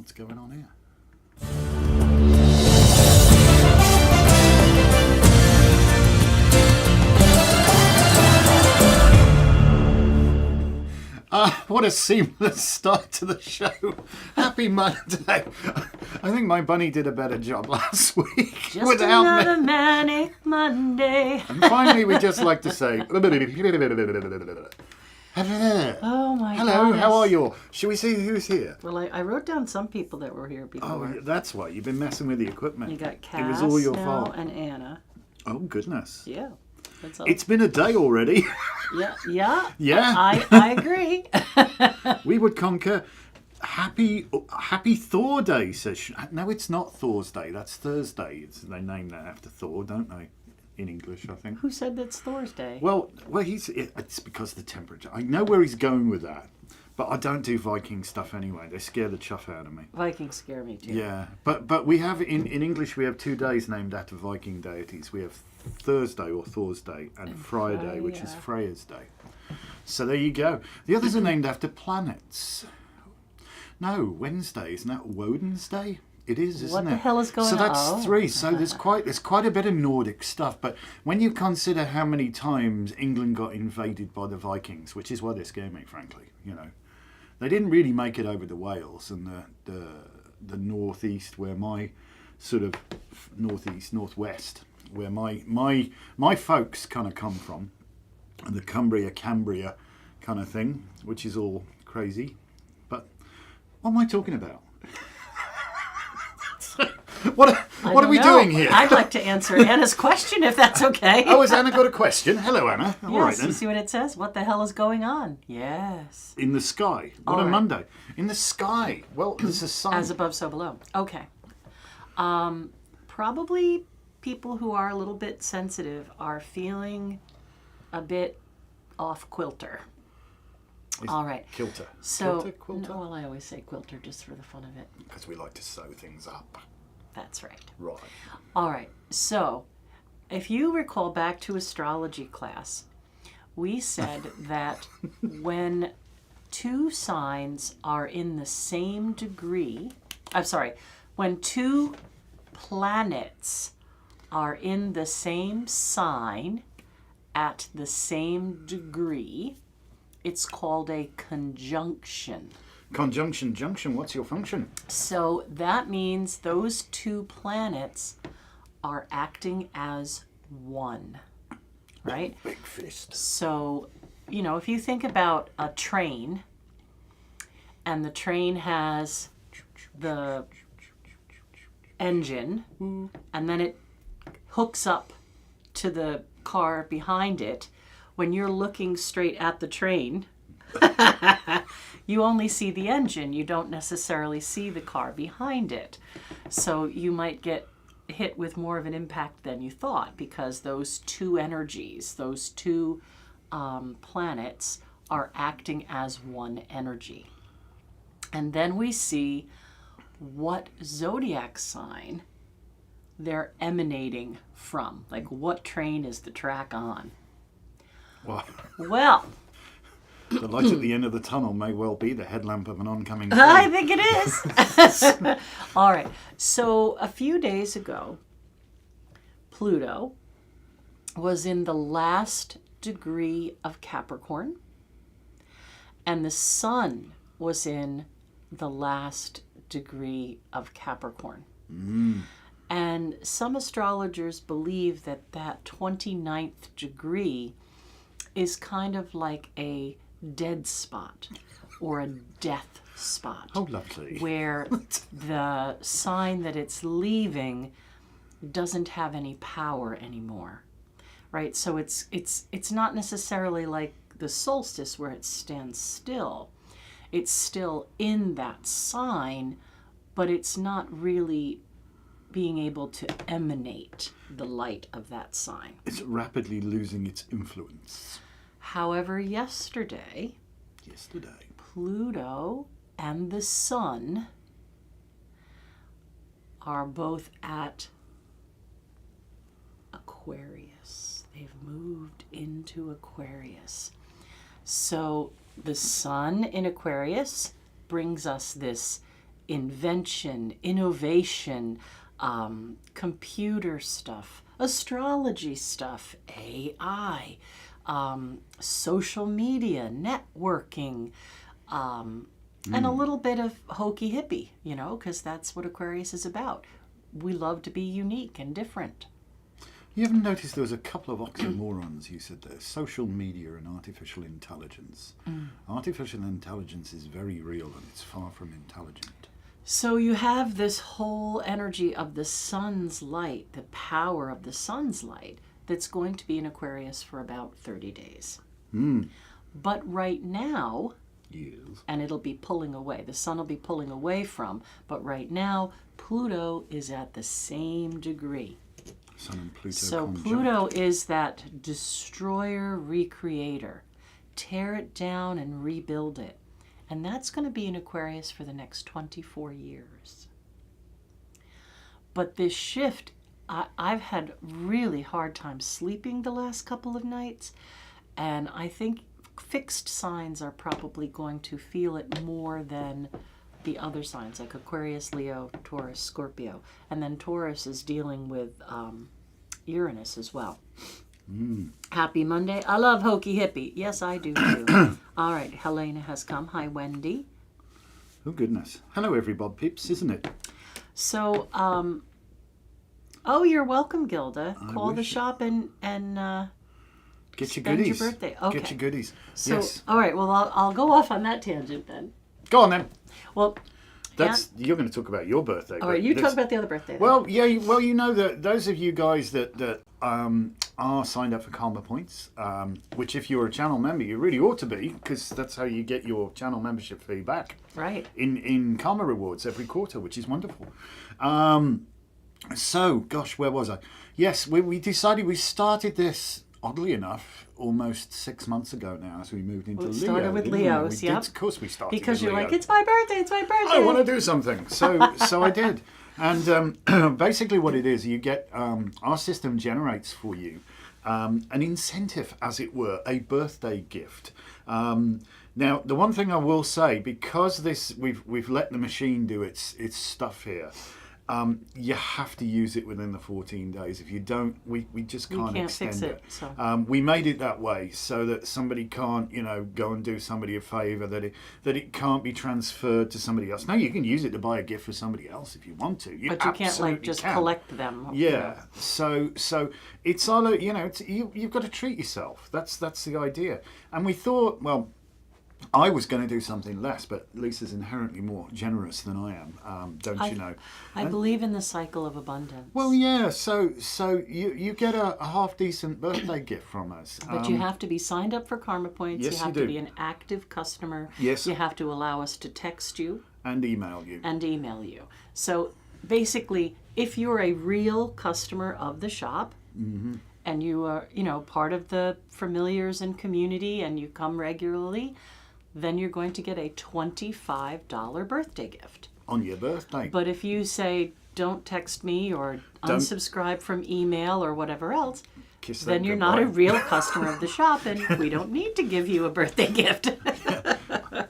What's going on here? What a seamless start to the show. Happy Monday. I think my bunny did a better job last week. Just without another me. manic Monday. And finally, we just like to say... Oh my god. Hello, how are you all? Shall we see who's here? Well, I wrote down some people that were here before. Oh, that's why. You've been messing with the equipment. You got Cass It was all your now fault. and Anna. Oh, goodness. Yeah. That's all. It's been a day already. Yeah. Yeah. I agree. We would conquer. Happy Thor Day, says she. No, it's not Thor's Day. That's Thursday. They name that after Thor, don't they? In English, I think. Who said that's Thor's Day? Well, it's because of the temperature. I know where he's going with that, but I don't do Viking stuff anyway. They scare the chuff out of me. Vikings scare me too. Yeah, but we have in English we have 2 days named after Viking deities. We have Thursday or Thor's Day and Friday, which is Freya's Day. So there you go. The others are named after planets. No, Wednesday, isn't that Woden's Day? It is, isn't it? What the hell is going on? So that's 3. So there's quite a bit of Nordic stuff. But when you consider how many times England got invaded by the Vikings, which is why they scare me, frankly, they didn't really make it over to Wales and the northeast, where my sort of northwest, where my folks kind of come from, and the Cambria kind of thing, which is all crazy. But what am I talking about? What are we doing here? I'd like to answer Anna's question if that's okay. Oh, has Anna got a question? Hello, Anna. All right, Yes, then. you see what it says? What the hell is going on? Yes. In the sky. What All a right. Monday. In the sky. Well, there's a sign. As above, so below. Okay. Probably people who are a little bit sensitive are feeling a bit off quilter. All right. Kilter. So, Quilter? No, well, I always say quilter just for the fun of it. Because we like to sew things up. That's right. Right. All right. So, if you recall back to astrology class, we said that when 2 signs are in the same degree, when 2 planets are in the same sign at the same degree, it's called a conjunction. Conjunction, junction, what's your function? So that means those 2 planets are acting as one, right? Big fist. So, if you think about a train, and the train has the engine, and then it hooks up to the car behind it, when you're looking straight at the train, you only see the engine. You don't necessarily see the car behind it. So you might get hit with more of an impact than you thought, because those 2 energies, those 2 planets are acting as one energy. And then we see what zodiac sign they're emanating from. Like, what train is the track on? Well, the light at the end of the tunnel may well be the headlamp of an oncoming train. I think it is. All right. So a few days ago, Pluto was in the last degree of Capricorn, and the Sun was in the last degree of Capricorn. And some astrologers believe that that 29th degree is kind of like a dead spot or a death spot. Oh, lovely. Where the sign that it's leaving doesn't have any power anymore. Right? So it's not necessarily like the solstice where it stands still. It's still in that sign, but it's not really being able to emanate the light of that sign. It's rapidly losing its influence. However, yesterday, Pluto and the Sun are both at Aquarius. They've moved into Aquarius. So the Sun in Aquarius brings us this invention, innovation, computer stuff, astrology stuff, AI, social media, networking, and a little bit of hokey hippie, because that's what Aquarius is about. We love to be unique and different. You haven't noticed there was a couple of oxymorons you said there, social media and artificial intelligence. Artificial intelligence is very real and it's far from intelligent. So you have this whole energy of the sun's light, the power of the sun's light, that's going to be in Aquarius for about 30 days. But right now, Yes. and it'll be pulling away, the sun will be pulling away from, but right now, Pluto is at the same degree. Sun and Pluto So conjunct. Pluto is that destroyer, recreator. Tear it down and rebuild it. And that's going to be in Aquarius for the next 24 years. But this shift, I've had really hard time sleeping the last couple of nights. And I think fixed signs are probably going to feel it more than the other signs, like Aquarius, Leo, Taurus, Scorpio. And then Taurus is dealing with Uranus as well. Happy Monday. I love hokey hippie. Yes, I do too. All right, Helena has come. Hi, Wendy. Oh, goodness. Hello, everybody, peeps, isn't it? So, oh, you're welcome, Gilda. I Call the wish- shop and Get your spend goodies. your birthday. Okay. Get your goodies. So, Yes. all right, well, I'll go off on that tangent then. Go on then. Well, You're going to talk about your birthday. all right, you talk about the other birthday then. Well, yeah. Well, you know that those of you guys that are signed up for Karma Points, which if you're a channel member, you really ought to be, because that's how you get your channel membership fee back. Right. In Karma rewards every quarter, which is wonderful. So, gosh, where was I? Yes, we decided we started this. Oddly enough, almost 6 months ago now, as we moved into Leo. We started with didn't Leos, we? yep. Of course we started Because with you're Leo. like, it's my birthday, it's my birthday. I want to do something. So I did. And basically what it is, you get, our system generates for you an incentive, as it were, a birthday gift. Now, the one thing I will say, because we've let the machine do its stuff here, you have to use it within the 14 days. If you don't, we just can't extend fix it. So. We made it that way so that somebody can't, go and do somebody a favour, that it can't be transferred to somebody else. Now, you can use it to buy a gift for somebody else if you want to. But you can't just collect them. Yeah. So it's all, you've got to treat yourself. That's the idea. And we thought, well, I was going to do something less, but Lisa's inherently more generous than I am, don't you know? I believe in the cycle of abundance. Well, yeah. So you get a half decent birthday gift from us. But you have to be signed up for Karma Points. Yes, you have you to do. be an active customer. Yes. You have to allow us to text you And email you. and email you. So basically, if you're a real customer of the shop, and you are, part of the familiars and community, and you come regularly, then you're going to get a $25 birthday gift. On your birthday. But if you say, don't text me or unsubscribe from email or whatever else, Kiss that then you're not a goodbye. real customer of the shop, and we don't need to give you a birthday gift.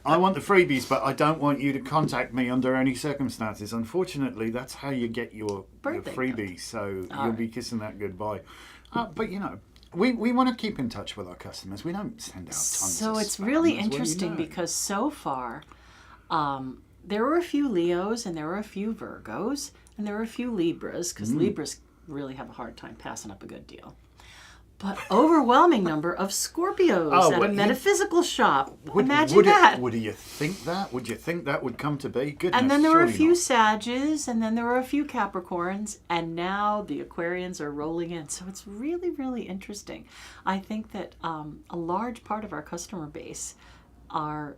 I want the freebies, but I don't want you to contact me under any circumstances. Unfortunately, that's how you get your Birthday freebies. So All you'll right. be kissing that goodbye. But we want to keep in touch with our customers. We don't send out tons So of it's spam, really as well, interesting because so far, there were a few Leos and there were a few Virgos and there were a few Libras, because Libras really have a hard time passing up a good deal. But overwhelming number of Scorpios at a metaphysical shop. Imagine that. Would you think that? Would you think that would come to be? Goodness, And then there were a surely few not. Sages, and then there were a few Capricorns, and now the Aquarians are rolling in. So it's really, really interesting. I think that a large part of our customer base are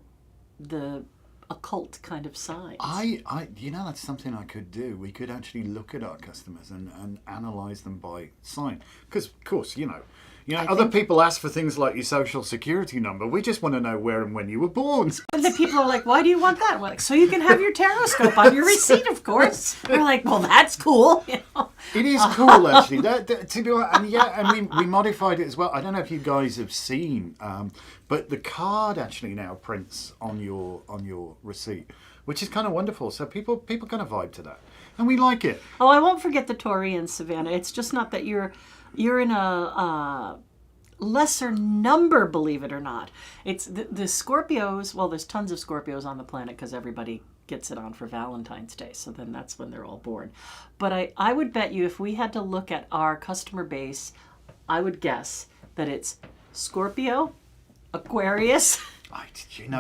the occult kind of signs. That's something I could do. We could actually look at our customers and analyze them by sign. Because, of course, You know, other people ask for things like your social security number. We just want to know where and when you were born. And then people are like, why do you want that? We're like, so you can have your taroscope on your receipt, of course. We're like, well, that's cool. You know? It is cool, actually. To be honest, and we modified it as well. I don't know if you guys have seen, but the card actually now prints on your receipt, which is kind of wonderful. So people kind of vibe to that, and we like it. Oh, I won't forget the Taurian, Savannah. It's just not that you're in a lesser number, believe it or not. It's the Scorpios. Well, there's tons of Scorpios on the planet because everybody gets it on for Valentine's Day. So then that's when they're all born. But I would bet you if we had to look at our customer base, I would guess that it's Scorpio, Aquarius,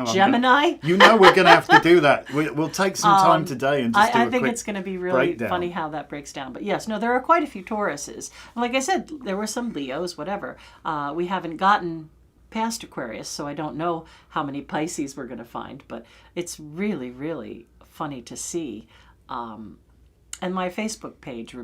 Gemini. We're going to have to do that. We'll take some time today and just do a I think quick it's going to be really breakdown. funny how that breaks down. But yes, no, there are quite a few Tauruses. Like I said, there were some Leos, whatever. We haven't gotten past Aquarius, so I don't know how many Pisces we're going to find. But it's really, really funny to see. And my Facebook page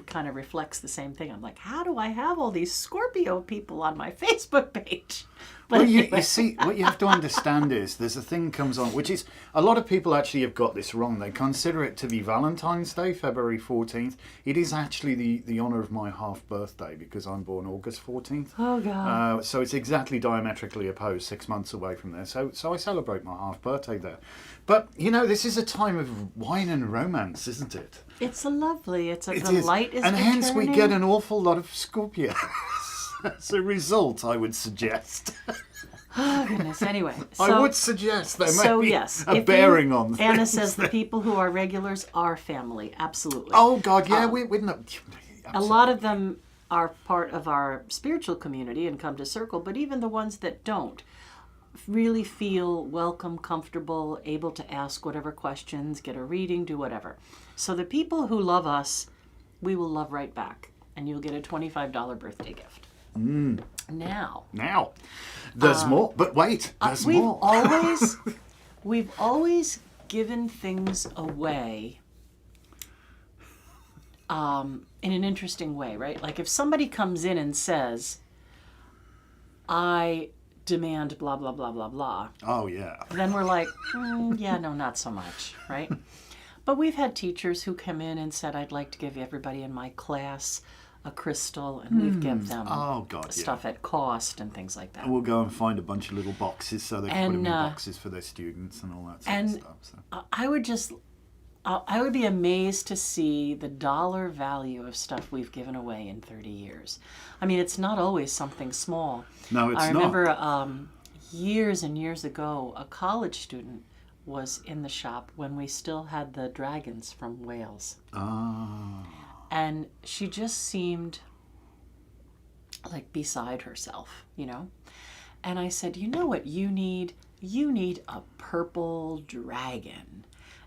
kind of reflects the same thing. I'm like, how do I have all these Scorpio people on my Facebook page? But well, anyway. you see, what you have to understand is there's a thing comes on, which is a lot of people actually have got this wrong. They consider it to be Valentine's Day, February 14th. It is actually the honour of my half birthday because I'm born August 14th. Oh, God. So it's exactly diametrically opposed, 6 months away from there. So I celebrate my half birthday there. But, you know, this is a time of wine and romance, isn't it? It's the Is. light is and hence we returning. get an awful lot of Scorpios. As a result, I would suggest. Oh, goodness. Anyway. I would suggest there may be yes, a bearing on things. Anna says the people who are regulars are family. Absolutely. Oh, God, yeah, we're not... A lot of them are part of our spiritual community and come to circle, but even the ones that don't really feel welcome, comfortable, able to ask whatever questions, get a reading, do whatever. So the people who love us, we will love right back, and you'll get a $25 birthday gift. Now, there's more, but wait, there's more. We've always given things away in an interesting way, right? Like if somebody comes in and says, I demand blah, blah, blah, blah, blah. Oh, yeah. Then we're like, yeah, no, not so much, right? But we've had teachers who come in and said, I'd like to give everybody in my class a crystal, and we've given them stuff at cost and things like that. We'll go and find a bunch of little boxes so they can put them in boxes for their students and all that sort of stuff. So. I would be amazed to see the dollar value of stuff we've given away in 30 years. I mean, it's not always something small. No, it's not. I remember years and years ago, a college student was in the shop when we still had the dragons from Wales. And she just seemed like beside herself, you know? And I said, you know what you need? You need a purple dragon.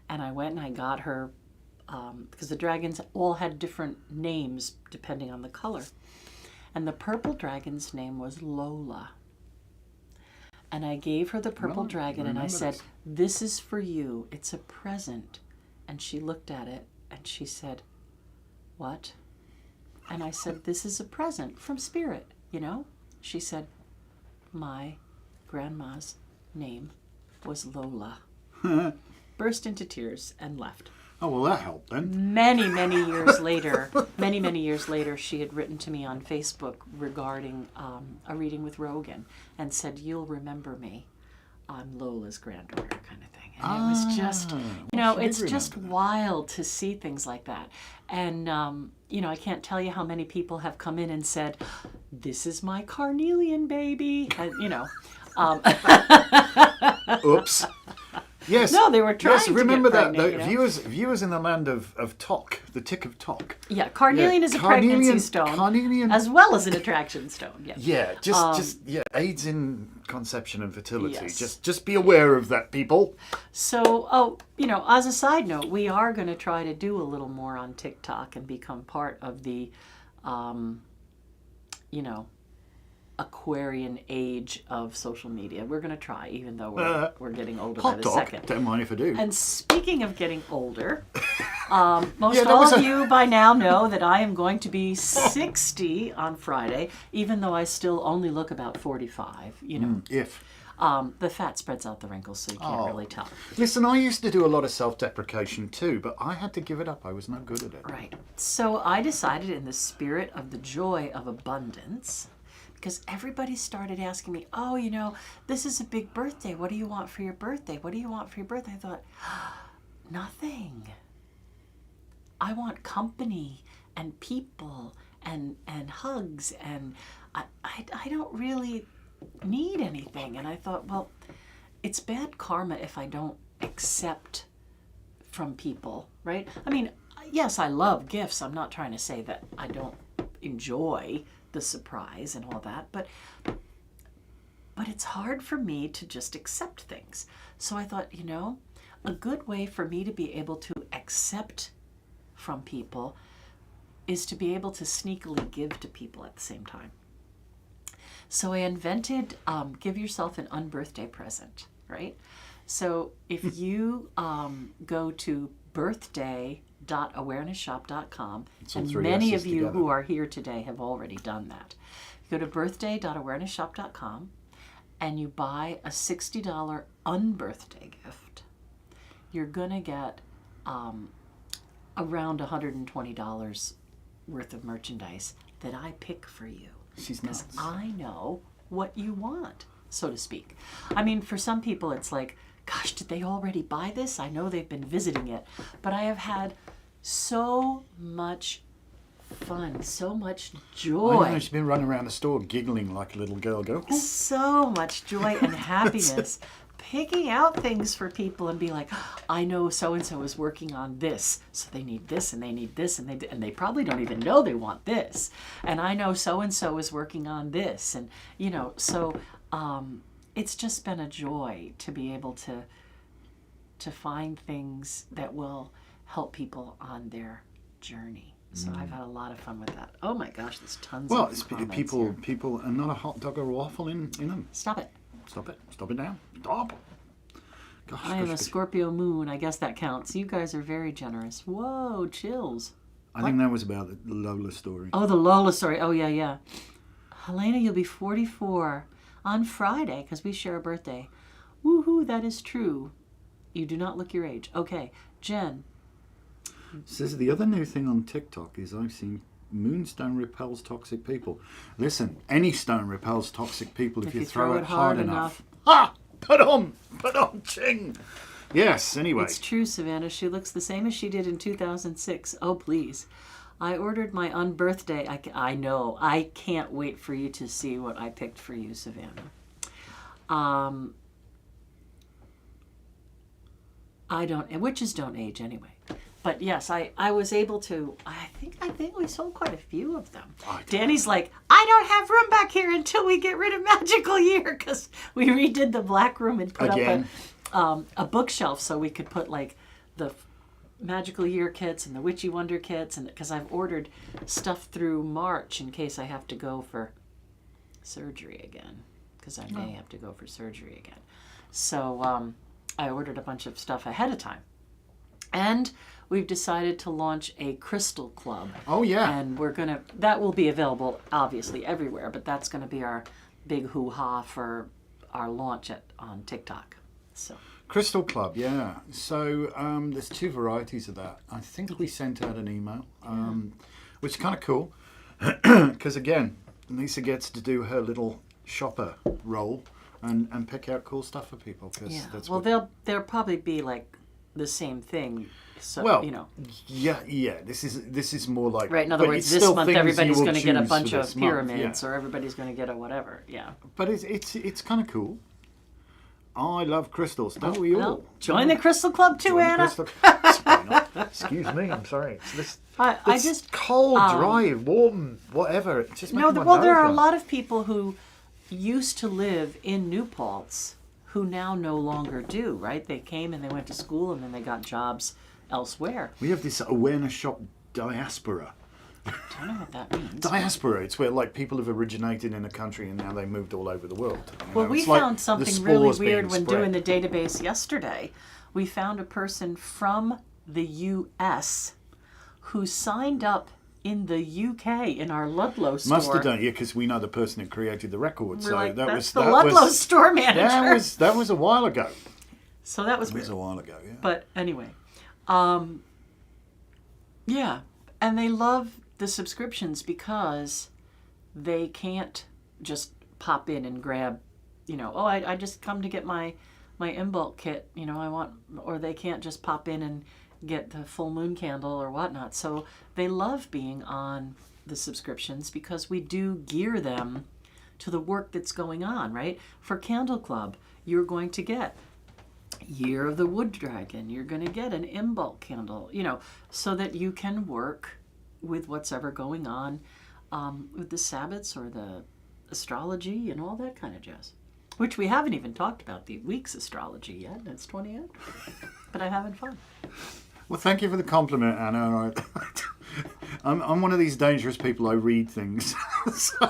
And I went and I got her, because the dragons all had different names depending on the color. And the purple dragon's name was Lola. And I gave her the purple dragon and I said, this is for you. It's a present. And she looked at it and she said, what? And I said, this is a present from Spirit, you know? She said, my grandma's name was Lola. Burst into tears and left. Oh, well, that helped then. Many, many years later, she had written to me on Facebook regarding a reading with Rogan and said, you'll remember me. I'm Lola's granddaughter kind of thing. And it was just, you know, it's just wild to see things like that. And, you know, I can't tell you how many people have come in and said, this is my carnelian baby. You know. Oops. Yes. No, they were trying to remember get that. pregnant, you know? Viewers in the land of Tok, the tick of Tok. Yeah, carnelian is a pregnancy stone, as well as an attraction stone. Yeah. Yeah, just aids in conception and fertility. Yes. Just be aware of that, people. So, you know, as a side note, we are going to try to do a little more on TikTok and become part of the, you know, Aquarian age of social media. We're going to try, even though we're getting older by the second. Don't mind if I do. And speaking of getting older, Most all of you by now know that I am going to be 60 on Friday, even though I still only look about 45, you know. If. The fat spreads out the wrinkles, so you can't really tell. Listen, I used to do a lot of self-deprecation too, but I had to give it up. I was no good at it. Right. So I decided, in the spirit of the joy of abundance, because everybody started asking me, oh, you know, this is a big birthday. What do you want for your birthday? What do you want for your birthday? I thought, nothing. I want company and people and hugs, and I don't really need anything. And I thought, well, it's bad karma if I don't accept from people, right? I mean, yes, I love gifts. I'm not trying to say that I don't enjoy the surprise and all that, but it's hard for me to just accept things. So I thought, you know, a good way for me to be able to accept from people is to be able to sneakily give to people at the same time. So I invented give yourself an unbirthday present, right? So if you go to birthday.awarenessshop.com, and many of you who are here today have already done that. You go to birthday.awarenessshop.com and you buy a $60 unbirthday gift. You're going to get around $120 worth of merchandise that I pick for you. She's nuts. Because I know what you want, so to speak. I mean, for some people it's like, gosh, did they already buy this? I know they've been visiting it. But I have had so much fun, so much joy. I know, she's been running around the store giggling like a little girl. So much joy and happiness. Picking out things for people and be like, I know so-and-so is working on this, so they need this and they need this, and they probably don't even know they want this. And I know so-and-so is working on this. And, you know, so it's just been a joy to be able to find things that will help people on their journey. So I've had a lot of fun with that. Oh my gosh, there's tons of comments here. People are not a hot dog or a waffle in them. Stop it. Stop it. Stop it now. Stop. Gosh, I am a Scorpio moon. I guess that counts. You guys are very generous. Whoa, chills. I think that was about the Lola story. Oh, the Lola story. Oh, yeah, yeah. Helena, you'll be 44 on Friday because we share a birthday. Woohoo, that is true. You do not look your age. Okay, Jen. Says the other new thing on TikTok is I've seen moonstone repels toxic people. Listen, any stone repels toxic people if you throw it hard enough. Ah! Put on, ching! Yes, anyway. It's true, Savannah. She looks the same as she did in 2006. Oh, please. I ordered my unbirthday. I know. I can't wait for you to see what I picked for you, Savannah. Witches don't age anyway. But yes, I was able to. I think we sold quite a few of them. Danny's like, I don't have room back here until we get rid of Magickal Year, because we redid the black room and put up a bookshelf so we could put like the Magickal Year kits and the Witchy Wonder kits, and because I've ordered stuff through March in case I have to go for surgery again, because I may have to go for surgery again. So I ordered a bunch of stuff ahead of time. And we've decided to launch a crystal club. Oh, yeah. And that will be available, obviously, everywhere, but that's going to be our big hoo-ha for our launch on TikTok. So Crystal Club, yeah. So there's two varieties of that. I think we sent out an email, which is kind of cool, because, again, Lisa gets to do her little shopper role and pick out cool stuff for people. Yeah. Well, they'll probably be like the same thing. So, you know. Yeah. This is more like, right. In other words, this month everybody's going to get a bunch of pyramids, or everybody's going to get a whatever. Yeah. But it's kind of cool. I love crystals. Don't we all? Join the Crystal Club too, Anna. Excuse me. I'm sorry. I just cold, dry, warm, whatever. It just there are a lot of people who used to live in New Paltz who now no longer do. Right? They came and they went to school and then they got jobs elsewhere. We have this awareness shop diaspora. I don't know what that means. Diaspora, it's where like people have originated in a country and now they moved all over the world. Well, we found something really weird when doing the database yesterday. We found a person from the US who signed up in the UK in our Ludlow store. Must have done, yeah, because we know the person who created the record. We're So like, that that's was the Ludlow store manager. That was a while ago. So that was It was a while ago, yeah. But anyway, yeah, and they love the subscriptions because they can't just pop in and grab, I just come to get my in bulk kit, I want, or they can't just pop in and get the full moon candle or whatnot. So they love being on the subscriptions because we do gear them to the work that's going on, right? For Candle Club, you're going to get Year of the Wood Dragon, you're going to get an in bulk candle, so that you can work with what's ever going on with the Sabbats or the astrology and all that kind of jazz. Which we haven't even talked about the week's astrology yet. It's 28, but I'm having fun. Well, thank you for the compliment, Anna. I'm one of these dangerous people. I read things, so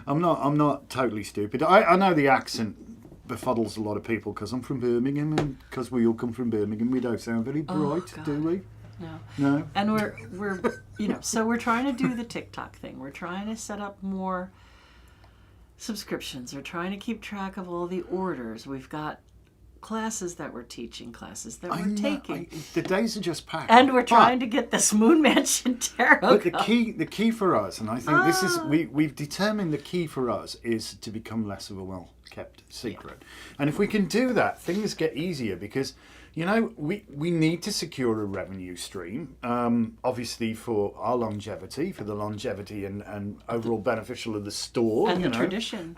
I'm not totally stupid. I know the accent befuddles a lot of people because I'm from Birmingham, and because we all come from Birmingham, we don't sound very bright, do we? No. And we're so we're trying to do the TikTok thing. We're trying to set up more subscriptions. We're trying to keep track of all the orders. We've got classes that we're teaching, classes that we're taking. The days are just packed. And we're trying to get this Moon Mansion Tarot. But the key for us, and I think this is, we've determined the key for us is to become less of a well-kept secret. Yeah. And if we can do that, things get easier because, we need to secure a revenue stream, obviously for our longevity, for the longevity and overall beneficial of the store. And the tradition.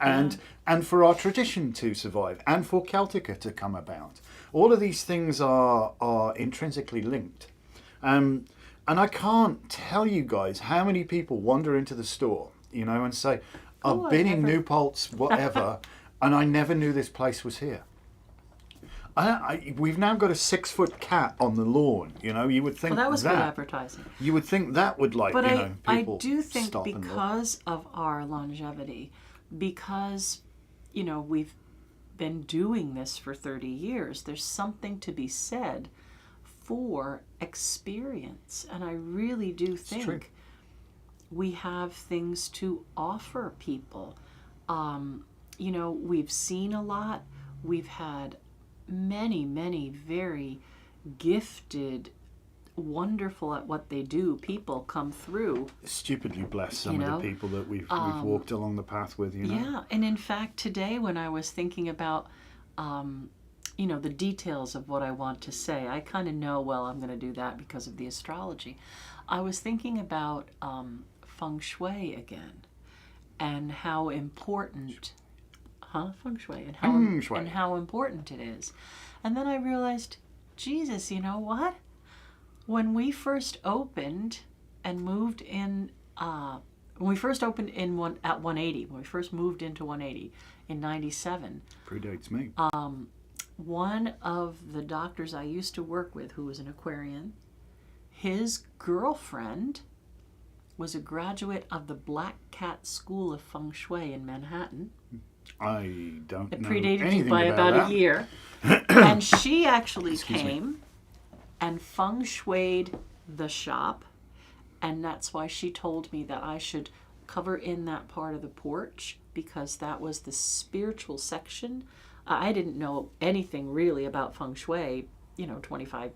And for our tradition to survive, and for Celtica to come about. All of these things are intrinsically linked. And I can't tell you guys how many people wander into the store, and say, I've been in New Paltz, whatever, and I never knew this place was here. We've now got a 6-foot cat on the lawn. You would think that was good advertising. You would think that would but people I do think stop because of our longevity, because we've been doing this for 30 years, there's something to be said for experience, and I really do think we have things to offer people. We've seen a lot. We've had many very gifted, wonderful at what they do people come through. Stupidly blessed, some of the people that we've walked along the path with, Yeah, and in fact today when I was thinking about the details of what I want to say, I kind of know, well, I'm going to do that because of the astrology. I was thinking about feng shui again, and how important feng shui, and how important it is. And then I realized, Jesus, you know what? When we first opened and moved in, when we first opened at 180, when we first moved into 180 in 97. Predates me. One of the doctors I used to work with, who was an Aquarian, his girlfriend was a graduate of the Black Cat School of Feng Shui in Manhattan. I don't know. It predated you by about a year. And she actually came and feng shuied the shop. And that's why she told me that I should cover in that part of the porch, because that was the spiritual section. I didn't know anything really about feng shui, 25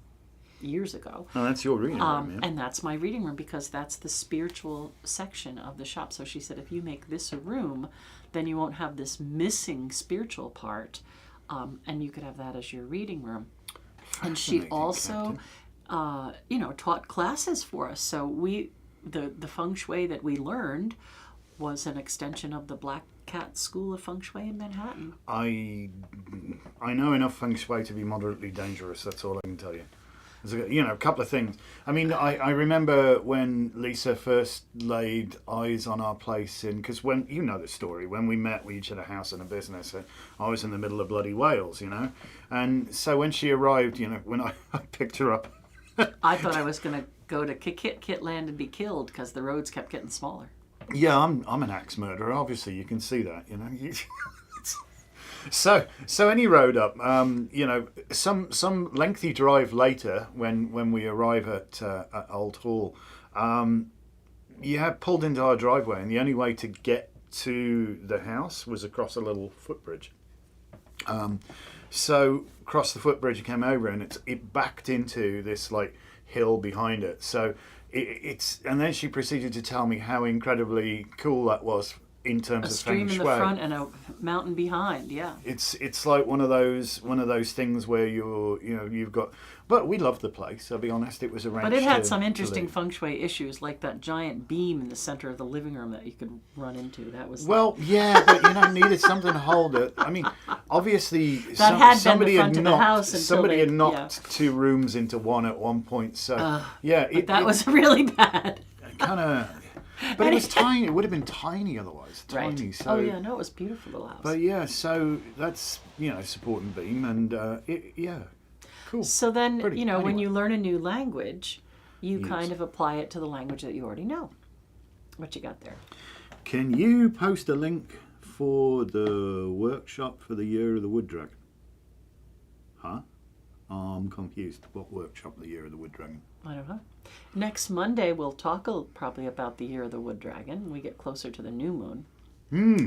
years ago. Oh, that's your reading room, yeah. And that's my reading room, because that's the spiritual section of the shop. So she said, if you make this a room, then you won't have this missing spiritual part, and you could have that as your reading room. And she also, taught classes for us. So the feng shui that we learned was an extension of the Black Cat School of Feng Shui in Manhattan. I know enough feng shui to be moderately dangerous. That's all I can tell you. There's a couple of things. I mean, I remember when Lisa first laid eyes on our place because when, the story, when we met, we each had a house and a business. And I was in the middle of bloody Wales, And so when she arrived, when I picked her up. I thought I was going to go to Kitland and be killed because the roads kept getting smaller. Yeah, I'm an axe murderer. Obviously, you can see that, So any road up, some lengthy drive later, when we arrive at Old Hall, you had pulled into our driveway, and the only way to get to the house was across a little footbridge. So across the footbridge, you came over, and it backed into this like hill behind it. So and then she proceeded to tell me how incredibly cool that was in terms of stream feng in shui. the front and a mountain behind. Yeah, it's like one of those things where you've got. But we loved the place. I'll be honest, it was a ranch. but it had some interesting feng shui issues, like that giant beam in the center of the living room that you could run into. That was yeah, but needed something to hold it. I mean, obviously, somebody had knocked 2 rooms into one at one point. So that was really bad. Kind of. But it was tiny. It would have been tiny otherwise. Tiny. Right. So, no, it was beautiful, little house. But yeah, so that's support and beam, and cool. So then Pretty. when Anyway. you learn a new language, you kind of apply it to the language that you already know. What you got there? Can you post a link for the workshop for the Year of the Wood Dragon? Huh? I'm confused. What workshop, the Year of the Wood Dragon? I don't know. Next Monday, we'll talk probably about the Year of the Wood Dragon when we get closer to the new moon.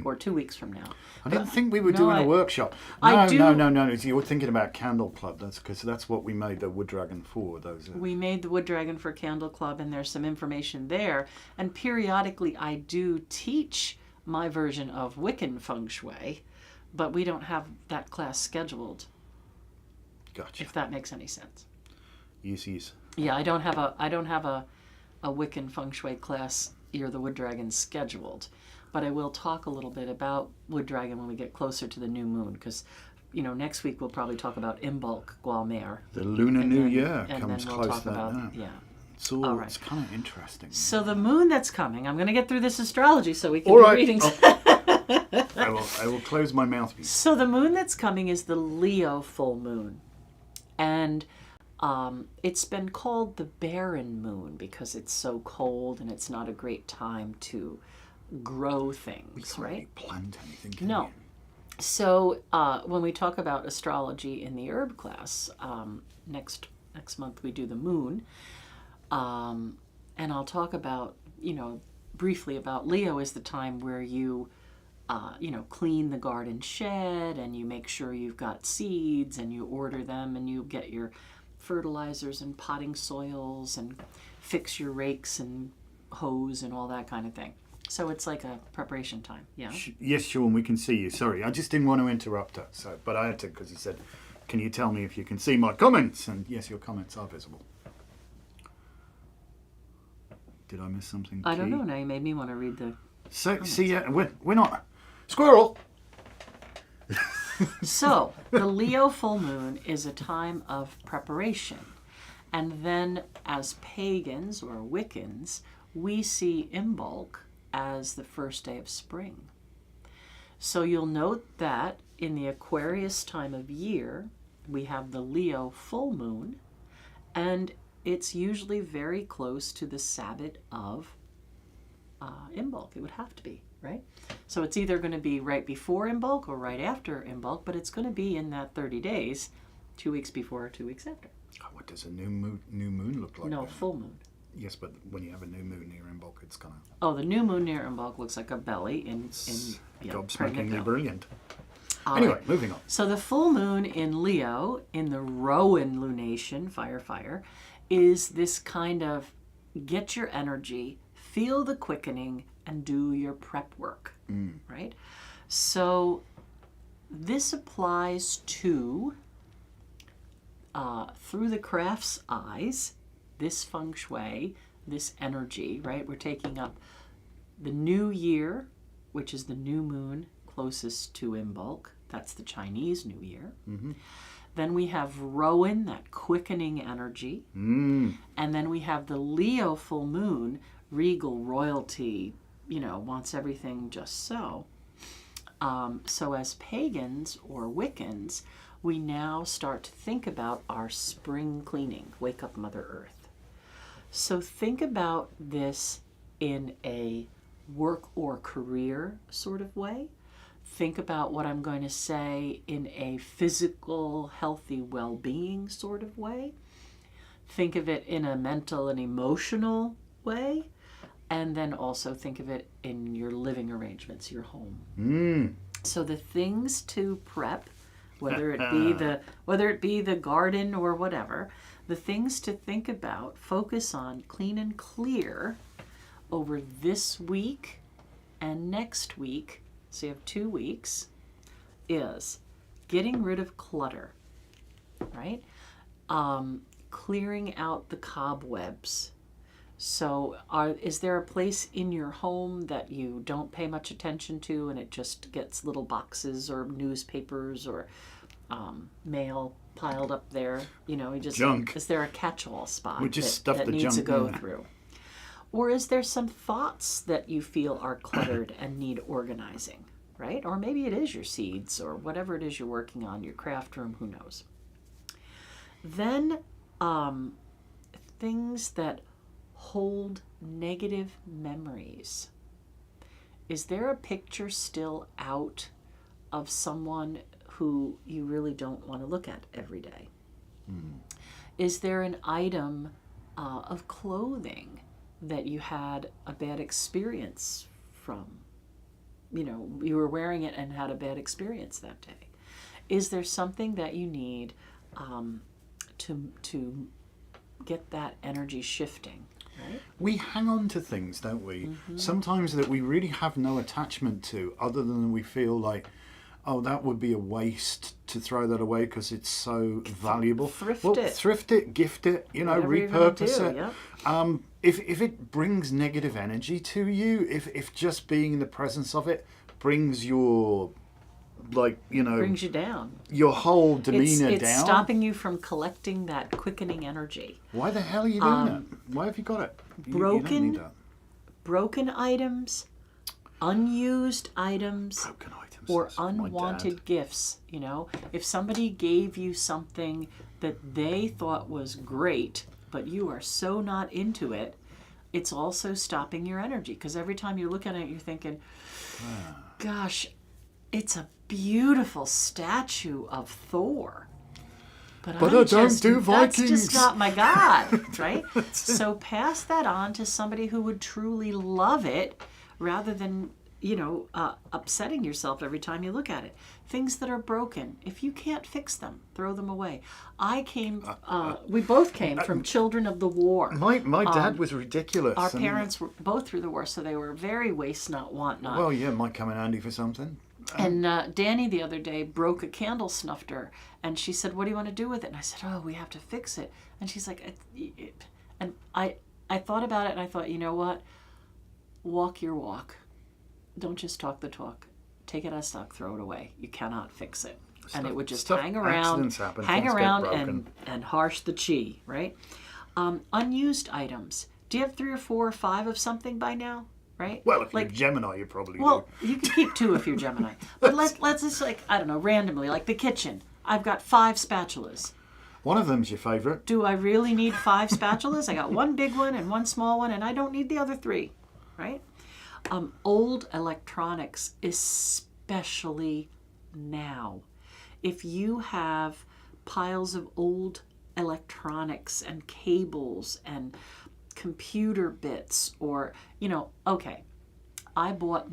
Or 2 weeks from now. I didn't think we were doing a workshop. No. You were thinking about Candle Club. That's because that's what we made the Wood Dragon for. We made the Wood Dragon for Candle Club, and there's some information there. And periodically, I do teach my version of Wiccan Feng Shui, but we don't have that class scheduled. Gotcha. If that makes any sense. Yes. Yeah, I don't have a Wiccan Feng Shui class, Year of the Wood Dragon, scheduled. But I will talk a little bit about Wood Dragon when we get closer to the new moon, because, next week we'll probably talk about Imbolc Gualmer. The Lunar New Year and comes then we'll close talk about now. yeah. All right. It's kind of interesting. So the moon that's coming, I'm going to get through this astrology so we can All do right. readings. I will close my mouthpiece. So the moon that's coming is the Leo full moon, and it's been called the barren moon because it's so cold and it's not a great time to grow things, We can't right? really plant anything, can No. we? So when we talk about astrology in the herb class, next month we do the moon, and I'll talk about, briefly about Leo is the time where you, clean the garden shed and you make sure you've got seeds and you order them and you get your fertilizers and potting soils and fix your rakes and hose and all that kind of thing. So it's like a preparation time, yeah? Yes, Sean, we can see you. Sorry, I just didn't want to interrupt her, but I had to because he said, "Can you tell me if you can see my comments?" And yes, your comments are visible. Did I miss something? I don't know. Now you made me want to read the... So, see, we're not... Squirrel! So, the Leo full moon is a time of preparation. And then as pagans or Wiccans, we see Imbolc as the first day of spring. So you'll note that in the Aquarius time of year, we have the Leo full moon, and it's usually very close to the Sabbath of Imbolc. It would have to be, right? So it's either going to be right before Imbolc or right after Imbolc, but it's going to be in that 30 days, 2 weeks before or 2 weeks after. What does a new moon look like? No, then? full moon. Yes, but when you have a new moon near Imbolc, it's kind of... Oh, the new moon near Imbolc looks like a belly in gobsmackingly belly. brilliant. All Anyway, right. moving on. So the full moon in Leo, in the Rowan lunation, fire, is this kind of get your energy, feel the quickening, and do your prep work, right? So this applies to, through the craft's eyes, this feng shui, this energy, right? We're taking up the new year, which is the new moon closest to Imbolc. That's the Chinese New Year. Mm-hmm. Then we have Rowan, that quickening energy. And then we have the Leo full moon, regal royalty, wants everything just so. So as pagans or Wiccans, we now start to think about our spring cleaning. Wake up, Mother Earth. So think about this in a work or career sort of way. think about what I'm going to say in a physical, healthy well-being sort of way. Think of it in a mental and emotional way. And then also think of it in your living arrangements, your home. So the things to prep, whether it be the garden or whatever, the things to think about, focus on, clean and clear over this week and next week, so you have 2 weeks, is getting rid of clutter, right? Clearing out the cobwebs. So is there a place in your home that you don't pay much attention to and it just gets little boxes or newspapers or mail piled up there? You know, junk. Is there a catch-all spot We just that stuff the needs junk to go in there. through? Or is there some thoughts that you feel are cluttered and need organizing, right? Or maybe it is your seeds or whatever it is you're working on, your craft room, who knows? Then things that hold negative memories. Is there a picture still out of someone who you really don't want to look at every day? Is there an item of clothing that you had a bad experience from? You know, you were wearing it and had a bad experience that day. Is there something that you need to get that energy shifting? Right? We hang on to things, don't we? Sometimes that we really have no attachment to, other than we feel like, oh, that would be a waste to throw that away because it's so valuable. Thrift it, gift it, Whatever repurpose you're it. gonna do, If it brings negative energy to you, if just being in the presence of it brings your, brings you down. your whole demeanor It's down. stopping you from collecting that quickening energy. Why the hell are you doing that? Why have you got it? You don't need that. Broken items, unused items, Broken items. or That's my unwanted dad. gifts. You know, if somebody gave you something that they thought was great, but you are so not into it, it's also stopping your energy. Because every time you look at it, you're thinking, gosh, it's a beautiful statue of Thor. But I don't do Vikings. That's just not my God, right? So pass that on to somebody who would truly love it, rather than upsetting yourself every time you look at it. Things that are broken, if you can't fix them, throw them away. We both came from children of the war. My dad was ridiculous. Our parents were both through the war, so they were very waste not, want not. Well, yeah, might come in handy for something. And Danny the other day broke a candle snuffer, and she said, "What do you want to do with it?" And I said, "Oh, we have to fix it." And she's like, and I thought about it, and I thought, you know what? Walk your walk. Don't just talk the talk. Take it as stock, throw it away. You cannot fix it. And it would just hang around and harsh the chi, right? Unused items. Do you have 3 or 4 or 5 of something by now? Right? Well, if you're Gemini, you probably do. Well, you can keep 2 if you're Gemini. But let's just, I don't know, randomly, like the kitchen. I've got 5 spatulas. One of them's your favourite. Do I really need 5 spatulas? I got 1 big one and 1 small one, and I don't need the other 3, right? Old electronics, especially now. If you have piles of old electronics and cables and computer bits, or, okay, I bought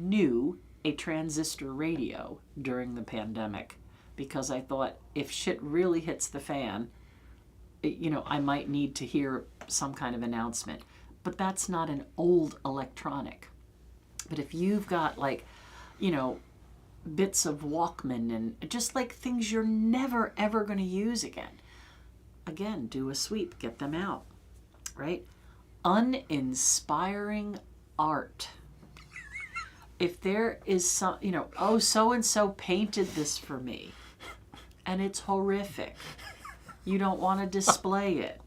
a transistor radio during the pandemic because I thought if shit really hits the fan, I might need to hear some kind of announcement. But that's not an old electronic. But if you've got bits of Walkman and just like things you're never ever going to use again, do a sweep, get them out, right? Uninspiring art. If there is some, so and so painted this for me, and it's horrific, you don't want to display it.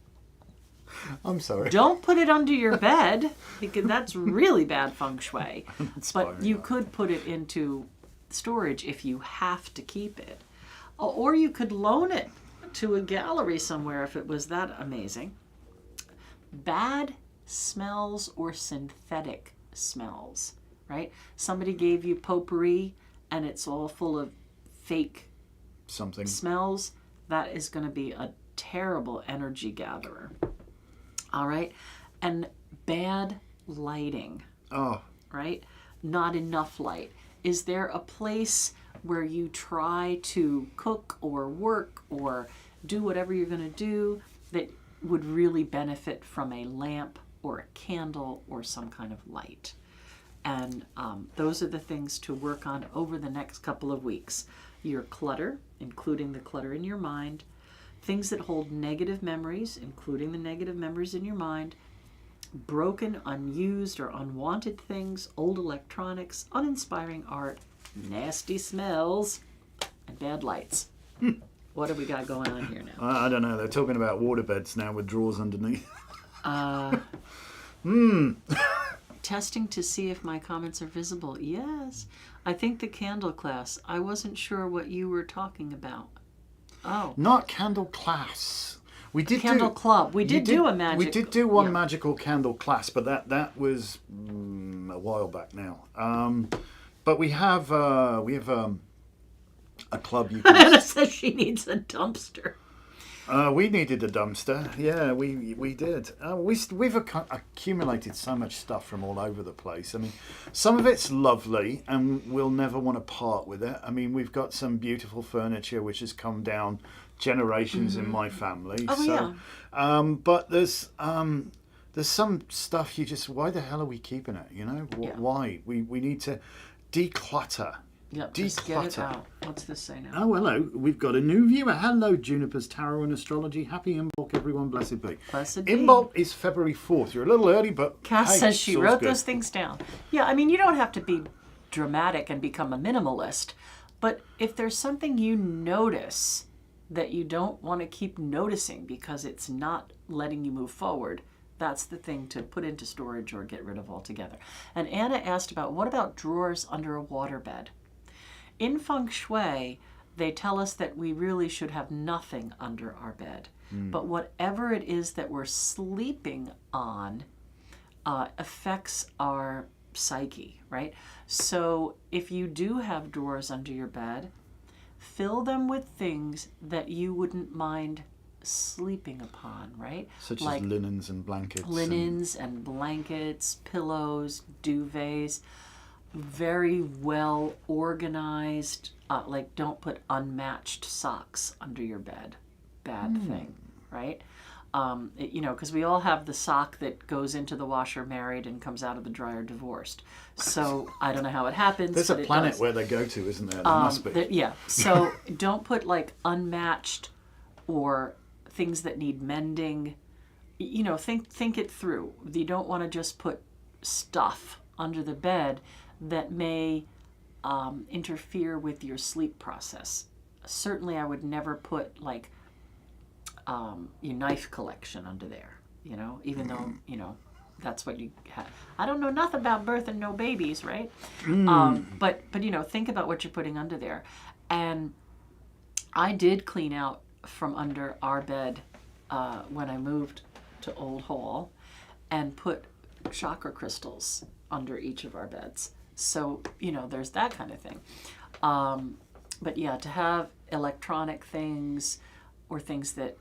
I'm sorry. Don't put it under your bed, because that's really bad feng shui. But you could put it into storage if you have to keep it. Or you could loan it to a gallery somewhere if it was that amazing. Bad smells or synthetic smells, right? Somebody gave you potpourri and it's all full of fake Something. smells, that is going to be a terrible energy gatherer. All right? And bad lighting, Oh, right? Not enough light. Is there a place where you try to cook or work or do whatever you're going to do that would really benefit from a lamp or a candle or some kind of light? And those are the things to work on over the next couple of weeks. Your clutter, including the clutter in your mind, things that hold negative memories, including the negative memories in your mind, broken, unused, or unwanted things, old electronics, uninspiring art, nasty smells, and bad lights. What have we got going on here now? I don't know. They're talking about waterbeds now with drawers underneath. Testing to see if my comments are visible. Yes. I think the candle class. I wasn't sure what you were talking about. Oh. Not candle class. We did Candle club. We did do a magic. We did do one yeah. magical candle class, but that was a while back now. But we have a club you can. Anna says she needs a dumpster. We needed a dumpster. Yeah, we did. We've accumulated so much stuff from all over the place. I mean, some of it's lovely, and we'll never want to part with it. I mean, we've got some beautiful furniture which has come down generations in my family. Oh, so, yeah. But there's some stuff you just, why the hell are we keeping it? You know, Yeah. why? We need to declutter. Yep, just get it out. What's this say now? Oh, hello. We've got a new viewer. Hello, Juniper's Tarot and Astrology. Happy Imbolc, everyone. Blessed be. Blessed be. Imbolc is February 4th. You're a little early, but Cass hey, says she it's all wrote good. those things down. Yeah, I mean, you don't have to be dramatic and become a minimalist, but if there's something you notice that you don't want to keep noticing because it's not letting you move forward, that's the thing to put into storage or get rid of altogether. And Anna asked about, what about drawers under a waterbed? In Feng Shui, they tell us that we really should have nothing under our bed. But whatever it is that we're sleeping on affects our psyche, right? So if you do have drawers under your bed, fill them with things that you wouldn't mind sleeping upon, right? Such like as linens and blankets. linens and blankets, pillows, duvets. Very well organized. Like, don't put unmatched socks under your bed. Bad thing, right? You know, because we all have the sock that goes into the washer married and comes out of the dryer divorced. So I don't know how it happens. There's a but it planet does. where they go to, isn't there? There must be. Yeah. So don't put like unmatched or things that need mending. You know, think it through. You don't want to just put stuff under the bed that may interfere with your sleep process. Certainly, I would never put like your knife collection under there. You know, even though that's what you have. I don't know nothing about birth and no babies, right? But you know, think about what you're putting under there. And I did clean out from under our bed when I moved to Old Hall, and put chakra crystals under each of our beds. So, you know, there's that kind of thing. But yeah, to have electronic things or things that,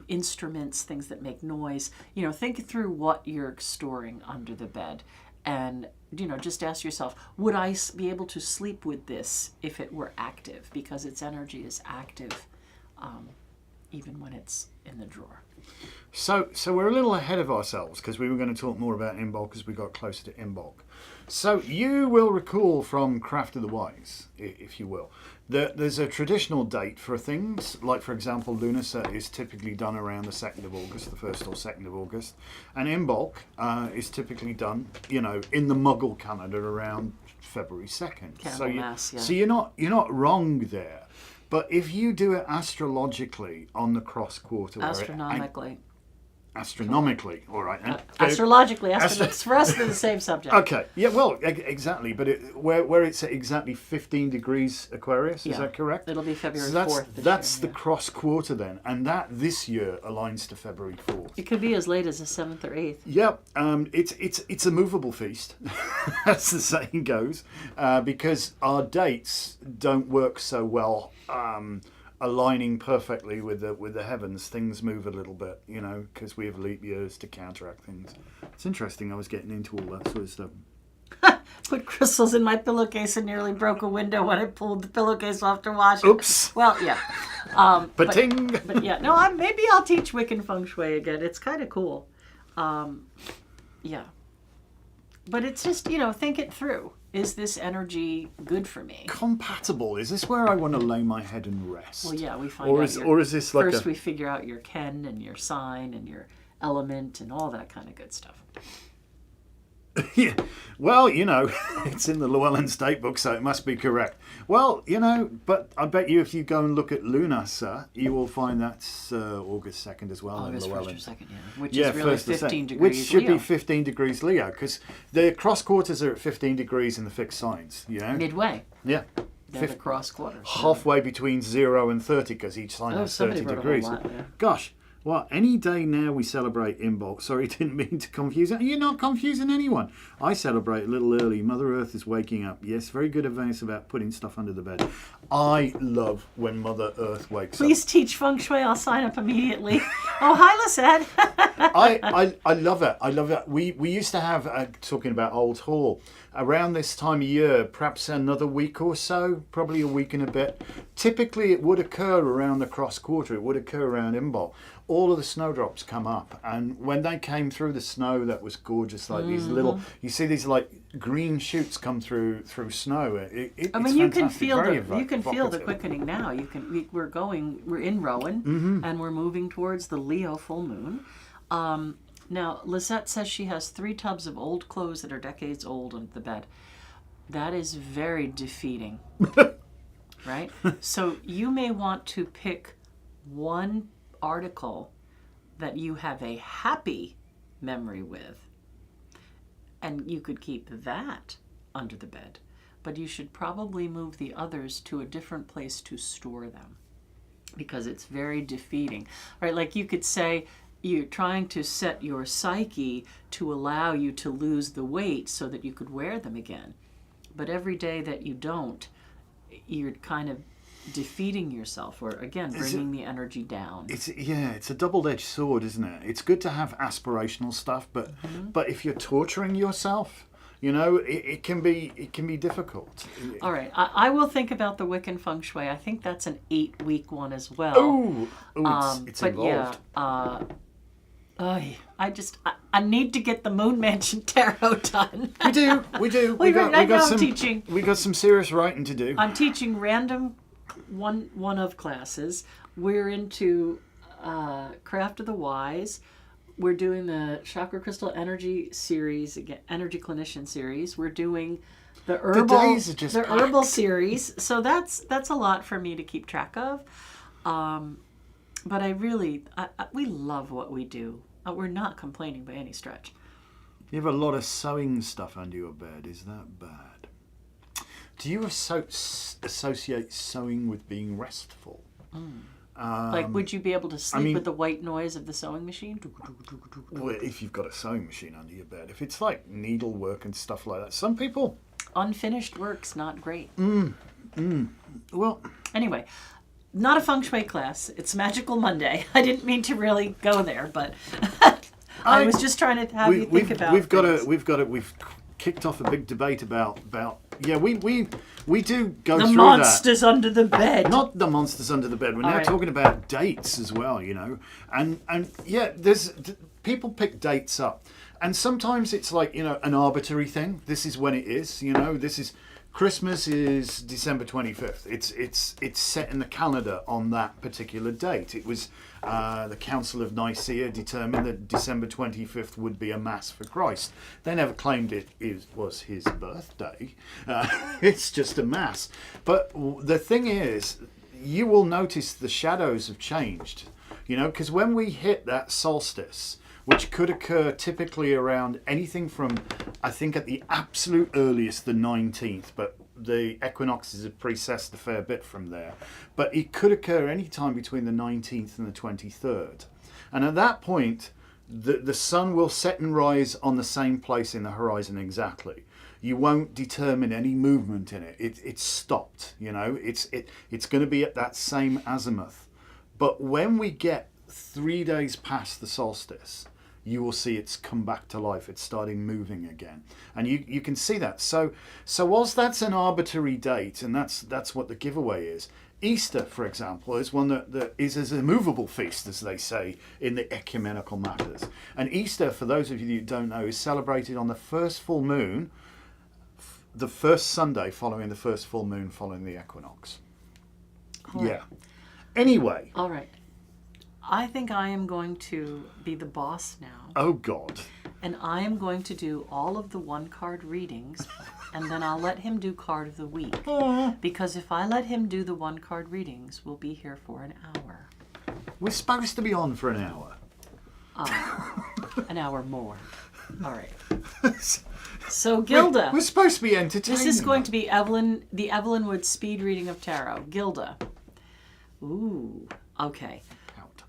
instruments, things that make noise, you know, think through what you're storing under the bed. And, you know, just ask yourself, would I be able to sleep with this if it were active? Because its energy is active, even when it's in the drawer. So we're a little ahead of ourselves because we were going to talk more about Imbolc as we got closer to Imbolc. So you will recall from Craft of the Wise, if you will, that there's a traditional date for things. Like, for example, Lunasa is typically done around the 2nd of August, the 1st or 2nd of August. And Imbolc is typically done, you know, in the Muggle calendar around February 2nd. Candlemas, yeah. So you're not wrong there. But if you do it astrologically on the cross quarter, Astronomically. astronomically. All right. Astrologically, astronauts, for us, they're the same subject. Okay. Yeah. Well, exactly. But where it's at exactly 15 degrees Aquarius, is that correct? It'll be February 4th. That's the cross quarter then, and that this year aligns to February 4th. It could be as late as the 7th or 8th. Yep. It's a movable feast, as the saying goes, because our dates don't work so well. Aligning perfectly with the heavens, things move a little bit, because we have leap years to counteract things. It's interesting. I was getting into all that sort of stuff. Put crystals in my pillowcase and nearly broke a window when I pulled the pillowcase off to wash it. Oops. Well, yeah. Ba-ting! But yeah, no, maybe I'll teach Wiccan Feng Shui again. It's kind of cool. Yeah. But it's just, think it through. Is this energy good for me? Compatible. Is this where I want to lay my head and rest? Well, yeah, we find or out. Is this like first we figure out your ken and your sign and your element and all that kind of good stuff. Yeah. Well, it's in the Llewellyn State Book, so it must be correct. Well, but I bet you if you go and look at Lunar, sir, you will find that's August 2nd as well. August in 1st Llewellyn. or 2nd, yeah. Which is really 15 degrees Which should Leo. be 15 degrees Leo, because the cross quarters are at 15 degrees in the fixed signs, Midway. Yeah. They're the cross quarters. Halfway between 0 and 30, because each sign has 30 degrees. Lot, yeah. Gosh. Well, any day now we celebrate Imbolc. Sorry, didn't mean to confuse it. You're not confusing anyone. I celebrate a little early. Mother Earth is waking up. Yes, very good advice about putting stuff under the bed. I love when Mother Earth wakes up. Please teach Feng Shui. I'll sign up immediately. Oh, hi, Lisette. I love it. I love it. We used to have, talking about Old Hall, around this time of year, perhaps another week or so, probably a week and a bit. Typically, it would occur around the cross quarter. It would occur around Imbolc. All of the snowdrops come up, and when they came through the snow, that was gorgeous. Like these little, you see these like green shoots come through snow. I mean, you can feel the quickening now. We're in Rowan, and we're moving towards the Leo full moon. Now, Lisette says she has 3 tubs of old clothes that are decades old under the bed. That is very defeating, right? So you may want to pick one article that you have a happy memory with, and you could keep that under the bed, but you should probably move the others to a different place to store them, because it's very defeating, right? Like you could say you're trying to set your psyche to allow you to lose the weight so that you could wear them again, but every day that you don't, you're kind of defeating yourself, or again bringing the energy down. It's a double-edged sword, isn't it? It's good to have aspirational stuff, but if you're torturing yourself, it can be difficult. All right, I will think about the Wiccan Feng Shui. I think that's an 8-week one as well. It's involved. Yeah, I need to get the Moon Mansion Tarot done. We do. We got some serious writing to do. I'm teaching random one of classes. We're into Craft of the Wise. We're doing the Chakra Crystal Energy series again, Energy Clinician series. We're doing the herbal series. So that's a lot for me to keep track of. But we love what we do. We're not complaining by any stretch. You have a lot of sewing stuff under your bed. Is that bad? Do you associate sewing with being restful? Like, would you be able to sleep with the white noise of the sewing machine? Well, if you've got a sewing machine under your bed. If it's like needlework and stuff like that. Some people... Unfinished work's not great. Well... Anyway, not a feng shui class. It's Magickal Monday. I didn't mean to really go there, but I was just trying to have you think about We've kicked off a big debate about we do go the through monsters under the bed. Not the monsters under the bed. We're now talking about dates as well, and there's people pick dates up, and sometimes it's like an arbitrary thing. This is when it is. This is Christmas is December 25th. It's set in the calendar on that particular date. It was the Council of Nicaea determined that December 25th would be a Mass for Christ. They never claimed it was his birthday. It's just a Mass. But the thing is, you will notice the shadows have changed. Because when we hit that solstice, which could occur typically around anything from, I think at the absolute earliest, the 19th, but the equinoxes have precessed a fair bit from there. But it could occur any time between the 19th and the 23rd. And at that point, the sun will set and rise on the same place in the horizon exactly. You won't determine any movement in it. It's stopped, you know. It's going to be at that same azimuth. But when we get 3 days past the solstice, you will see it's come back to life. It's starting moving again, and you can see that. So whilst that's an arbitrary date, and that's what the giveaway is. Easter, for example, is one that is as a movable feast, as they say in the ecumenical matters. And Easter, for those of you who don't know, is celebrated on the first full moon, the first Sunday following the first full moon following the equinox. All right. Yeah. Anyway. All right. I think I am going to be the boss now. Oh, God. And I am going to do all of the one-card readings, and then I'll let him do card of the week. Because if I let him do the one-card readings, we'll be here for an hour. We're supposed to be on for an hour. An hour more. All right. So, Gilda. We're supposed to be entertaining. This is going to be the Evelyn Wood speed reading of tarot. Gilda. Ooh. Okay. Out.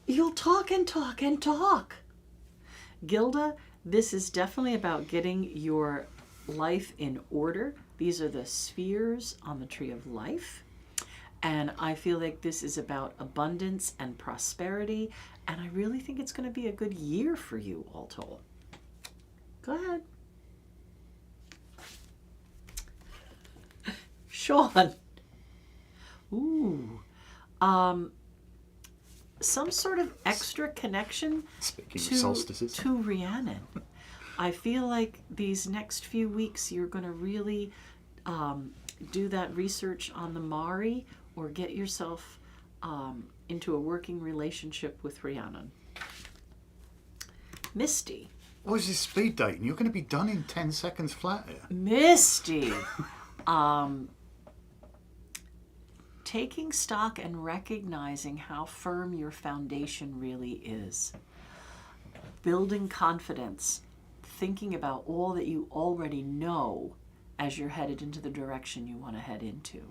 You'll talk and talk and talk. Gilda, this is definitely about getting your life in order. These are the spheres on the tree of life. And I feel like this is about abundance and prosperity. And I really think it's going to be a good year for you, all told. Go ahead. Sean. Ooh. Some sort of extra connection Speaking of solstices. to Rhiannon. I feel like these next few weeks you're going to really do that research on the Mari or get yourself into a working relationship with Rhiannon. Misty. What is this speed dating? You're going to be done in 10 seconds flat here. Misty. Taking stock and recognizing how firm your foundation really is. Building confidence. Thinking about all that you already know as you're headed into the direction you want to head into.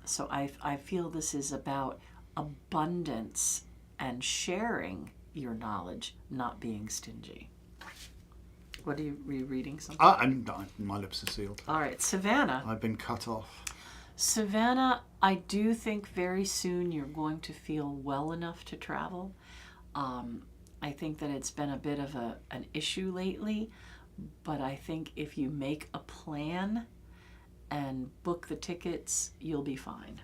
So I feel this is about abundance and sharing your knowledge, not being stingy. What are you reading something? My lips are sealed. All right, Savannah. I've been cut off. Savannah, I do think very soon you're going to feel well enough to travel. I think that it's been a bit of an issue lately, but I think if you make a plan and book the tickets, you'll be fine.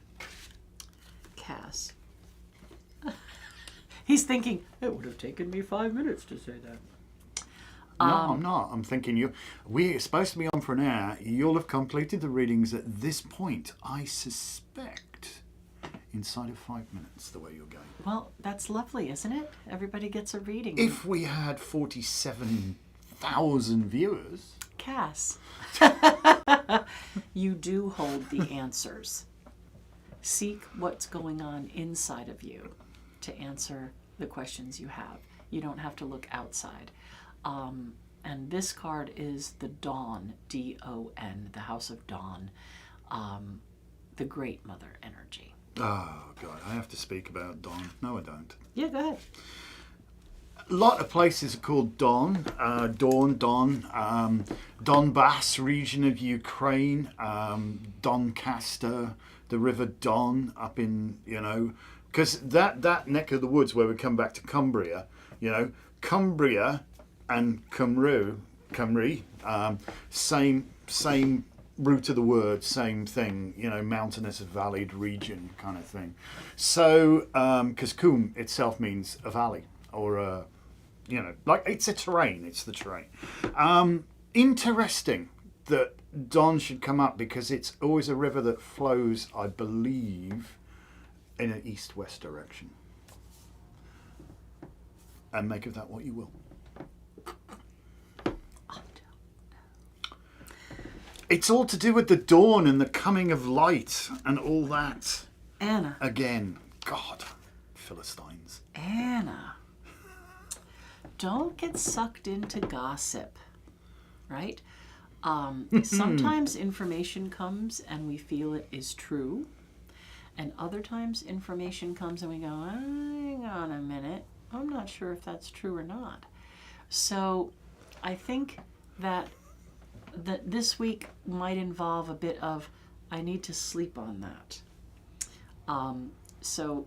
Cass. He's thinking, it would have taken me 5 minutes to say that. No, I'm not. I'm thinking we're supposed to be on for an hour. You'll have completed the readings at this point, I suspect, inside of 5 minutes, the way you're going. Well, that's lovely, isn't it? Everybody gets a reading. If we had 47,000 viewers. Cass, you do hold the answers. Seek what's going on inside of you to answer the questions you have. You don't have to look outside. And this card is the Dawn, D-O-N, the House of Dawn, the Great Mother energy. Oh, God, I have to speak about Dawn. No, I don't. Yeah, go ahead. A lot of places are called Don, Donbass region of Ukraine, Doncaster, the River Don up in, because that neck of the woods where we come back to Cumbria, Cumbria and Cymru, same root of the word, same thing, mountainous, valleyed region kind of thing. So, because Cwm itself means a valley or it's a terrain, it's the terrain. Interesting that Don should come up because it's always a river that flows, I believe, in an east-west direction. And make of that what you will. It's all to do with the dawn and the coming of light and all that. Anna. Again, God, Philistines. Anna, don't get sucked into gossip, right? Sometimes information comes and we feel it is true. And other times information comes and we go, hang on a minute, I'm not sure if that's true or not. So I think that this week might involve a bit of, I need to sleep on that. So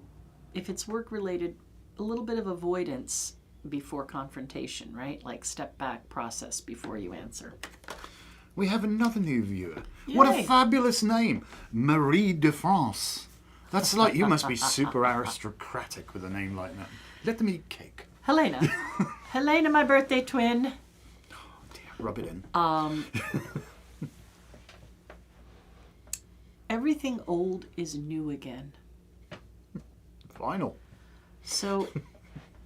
if it's work related, a little bit of avoidance before confrontation, right? Like step back, process before you answer. We have another new viewer. Yay. What a fabulous name. Marie de France. That's like, you must be super aristocratic with a name like that. Let them eat cake. Helena. Helena, my birthday twin. Oh dear, rub it in. Everything old is new again. Final. So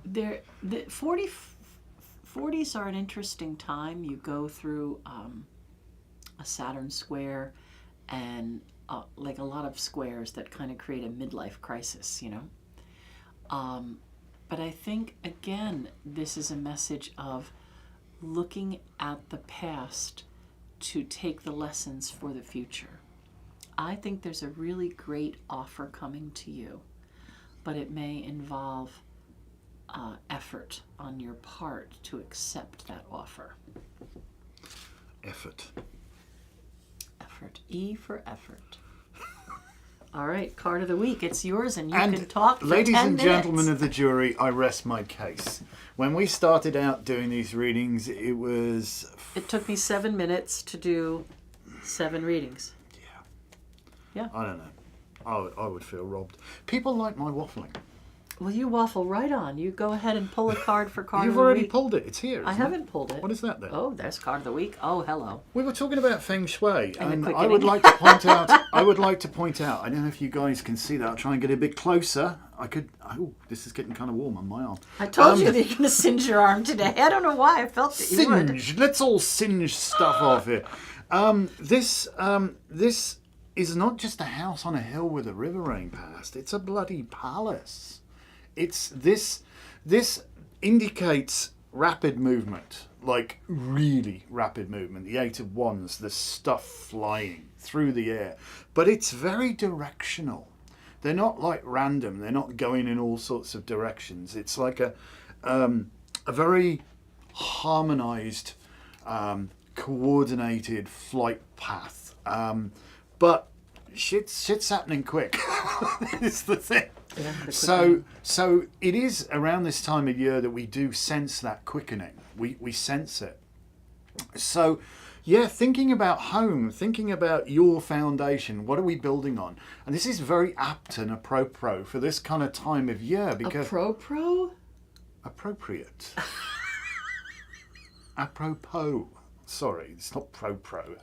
the 40s are an interesting time. You go through a Saturn square and like a lot of squares that kind of create a midlife crisis, you know. But I think, again, this is a message of looking at the past to take the lessons for the future. I think there's a really great offer coming to you, but it may involve effort on your part to accept that offer. Effort. Effort. E for effort. All right, card of the week. It's yours, and you And can talk for 10 ladies and minutes. gentlemen of the jury, I rest my case. When we started out doing these readings, it took me 7 minutes to do 7 readings. Yeah. I don't know. I would feel robbed. People like my waffling. Well, you waffle right on. You go ahead and pull a card for card You've of the already week. pulled it. It's here. I haven't pulled it. What is that then? Oh, there's card of the week. Oh, hello. We were talking about feng shui, and the I would quickening. like to point out. I don't know if you guys can see that. I'll try and get a bit closer. I could. Oh, this is getting kind of warm on my arm. I told you that you're going to singe your arm today. I don't know why. I felt that you would. Singe. Let's all singe stuff off here. This is not just a house on a hill with a river running past. It's a bloody palace. It's this indicates rapid movement, like really rapid movement. The 8 of Wands, the stuff flying through the air, but it's very directional. They're not like random. They're not going in all sorts of directions. It's like a very harmonized, coordinated flight path. But shit's happening quick. It's the thing. Yeah, So it is around this time of year that we do sense that quickening. We sense it. So, yeah, thinking about home, thinking about your foundation, what are we building on? And this is very apt and apropos for this kind of time of year because Apropos? appropriate. Apropos. Sorry, it's not pro.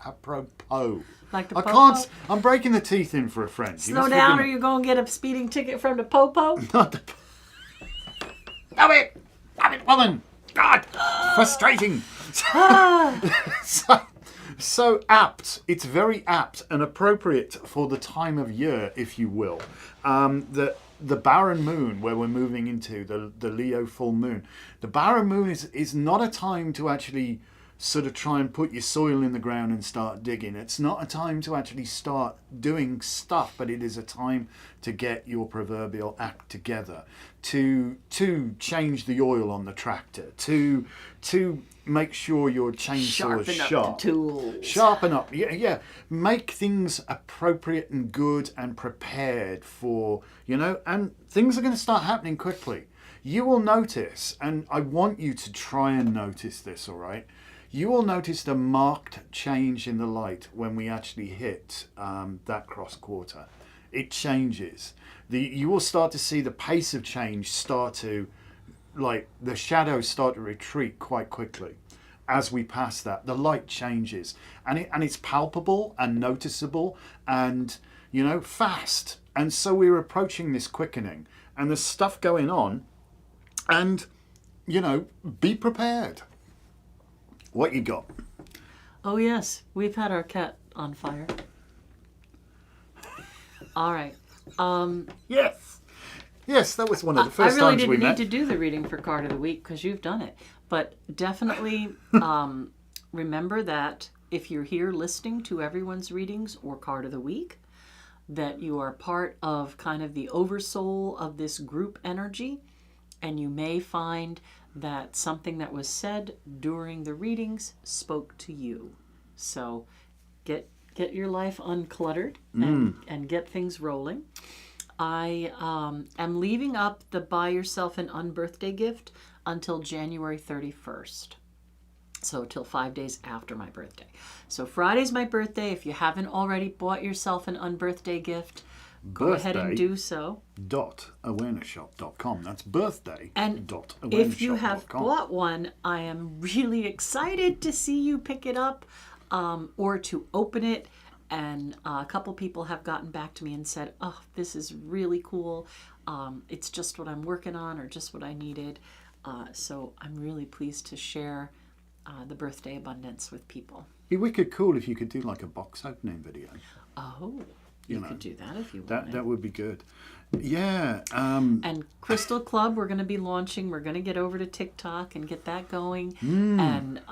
Apropos. Like the I popo? can't. I'm breaking the teeth in for a friend. You Slow must down forgive or me. you're going to get a speeding ticket from the popo? Not the. Damn it! Damn it, woman! God, frustrating. So apt. It's very apt and appropriate for the time of year, if you will. The barren moon, where we're moving into the Leo full moon. The barren moon is not a time to actually sort of try and put your soil in the ground and start digging. It's not a time to actually start doing stuff, but it is a time to get your proverbial act together, to change the oil on the tractor, to make sure your chainsaw is Sharpen sharp. up the tools. Sharpen up, yeah. Make things appropriate and good and prepared for, and things are going to start happening quickly. You will notice, and I want you to try and notice this, all right? You will notice the marked change in the light when we actually hit that cross quarter. It changes. You will start to see the pace of change start to, like the shadows start to retreat quite quickly as we pass that. The light changes, and it's palpable and noticeable and fast. And so we're approaching this quickening, and there's stuff going on, and be prepared. What you got? Oh, yes. We've had our cat on fire. All right. Yes. Yes, that was one of the I first really times we didn't need met. to do the reading for card of the week because you've done it. But definitely remember that if you're here listening to everyone's readings or card of the week, that you are part of kind of the oversoul of this group energy, and you may find that something that was said during the readings spoke to you. So get your life uncluttered and get things rolling. I am leaving up the buy yourself an unbirthday gift until January 31st. So till 5 days after my birthday. So Friday's my birthday. If you haven't already bought yourself an unbirthday gift, go ahead and do so. Awarenessshop.com. That's birthday. And dot if you awarenessshop.com. have bought one, I am really excited to see you pick it up or to open it. And a couple people have gotten back to me and said, oh, this is really cool. It's just what I'm working on or just what I needed. So I'm really pleased to share the birthday abundance with people. Be wicked cool if you could do like a box opening video. Oh, you could do that if you want. That would be good. Yeah. And Crystal Club, we're going to be launching. We're going to get over to TikTok and get that going. And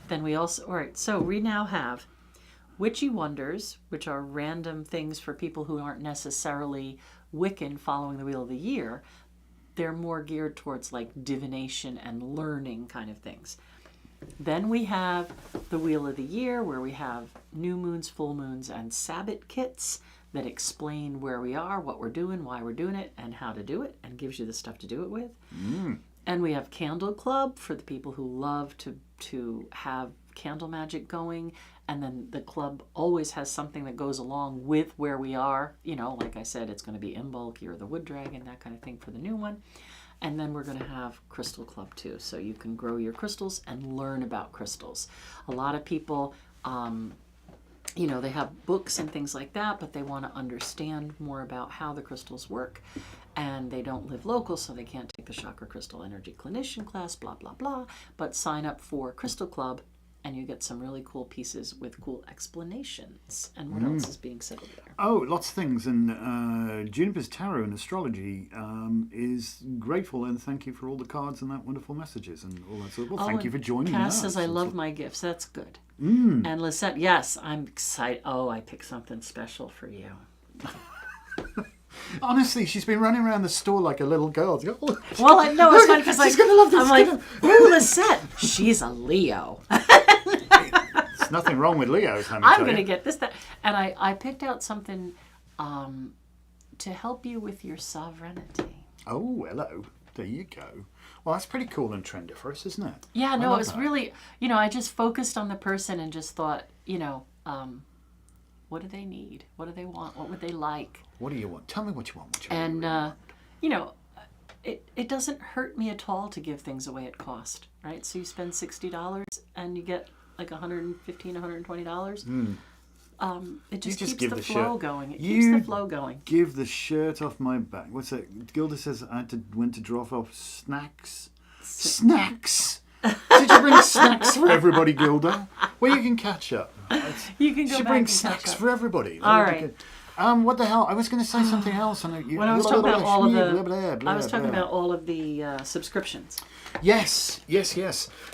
then we also, all right, so we now have Witchy Wonders, which are random things for people who aren't necessarily Wiccan following the Wheel of the Year. They're more geared towards like divination and learning kind of things. Then we have the Wheel of the Year, where we have new moons, full moons, and Sabbath kits that explain where we are, what we're doing, why we're doing it, and how to do it, and gives you the stuff to do it with. And we have Candle Club for the people who love to have candle magic going. And then the club always has something that goes along with where we are. You know, like I said, it's going to be Imbolc or the Wood Dragon, that kind of thing for the new one. And then we're going to have Crystal Club too, so you can grow your crystals and learn about crystals. A lot of people, you know, they have books and things like that, but they want to understand more about how the crystals work. And they don't live local, so they can't take the Chakra Crystal Energy Clinician class, blah, blah, blah. But sign up for Crystal Club, and you get some really cool pieces with cool explanations. And what else is being said over there? Oh, lots of things. And Juniper's Tarot and Astrology is grateful and thank you for all the cards and that wonderful messages and all that sort of. Well, thank you for joining us. Cass says, I love my gifts. That's good. And Lisette, yes, I'm excited. Oh, I picked something special for you. Honestly, she's been running around the store like a little girl. Well, I know it's funny because she's gonna love this. I'm like, ooh, Lisette, she's a Leo. There's nothing wrong with Leos, I'm going to get this, that. And I picked out something to help you with your sovereignty. Oh, hello. There you go. Well, that's pretty cool and trendy for us, isn't it? Yeah, no, it was really, you know, I just focused on the person and just thought, you know, what do they need? What do they want? What would they like? What do you want? Tell me what you want. And, you know, it doesn't hurt me at all to give things away at cost, right? So you spend $60 and you get like $115, $120. It just keeps the flow going. It keeps the flow going. Give the shirt off my back. What's that? Gilda says I went to drop off snacks. Snacks! Did you bring snacks for everybody, Gilda? Well, you can catch up. You can go she back brings and snacks catch up. for everybody. All right. What the hell? I was going to say something else. And when I was talking about all of the, I was talking about all of the subscriptions. Yes.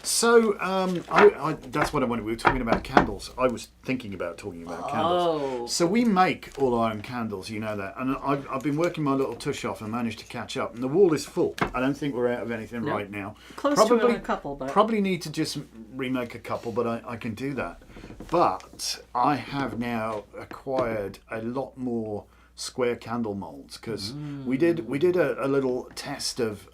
So I that's what I wanted. We were talking about candles. I was thinking about talking about candles. So we make all our own candles, you know that. And I've been working my little tush off and managed to catch up. And the wall is full. I don't think we're out of anything right now. Close to another couple, but probably need to just remake a couple, but I can do that. But I have now acquired a lot more square candle molds because we did a little test of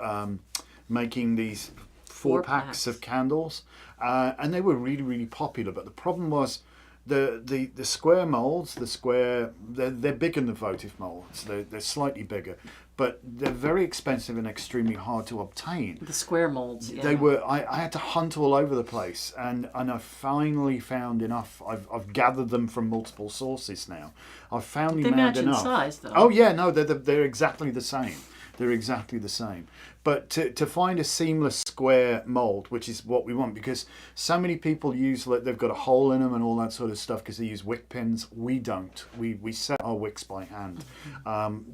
making these four packs of candles, and they were really, really popular. But the problem was the square molds, they're bigger than the votive molds. They're slightly bigger, but they're very expensive and extremely hard to obtain. The square molds, yeah. They were. I had to hunt all over the place, and I finally found enough. I've gathered them from multiple sources now. I've found enough. They match in size, though. Oh yeah, no, they're exactly the same. They're exactly the same. But to find a seamless square mold, which is what we want, because so many people use, like, they've got a hole in them and all that sort of stuff because they use wick pins. We don't. We set our wicks by hand.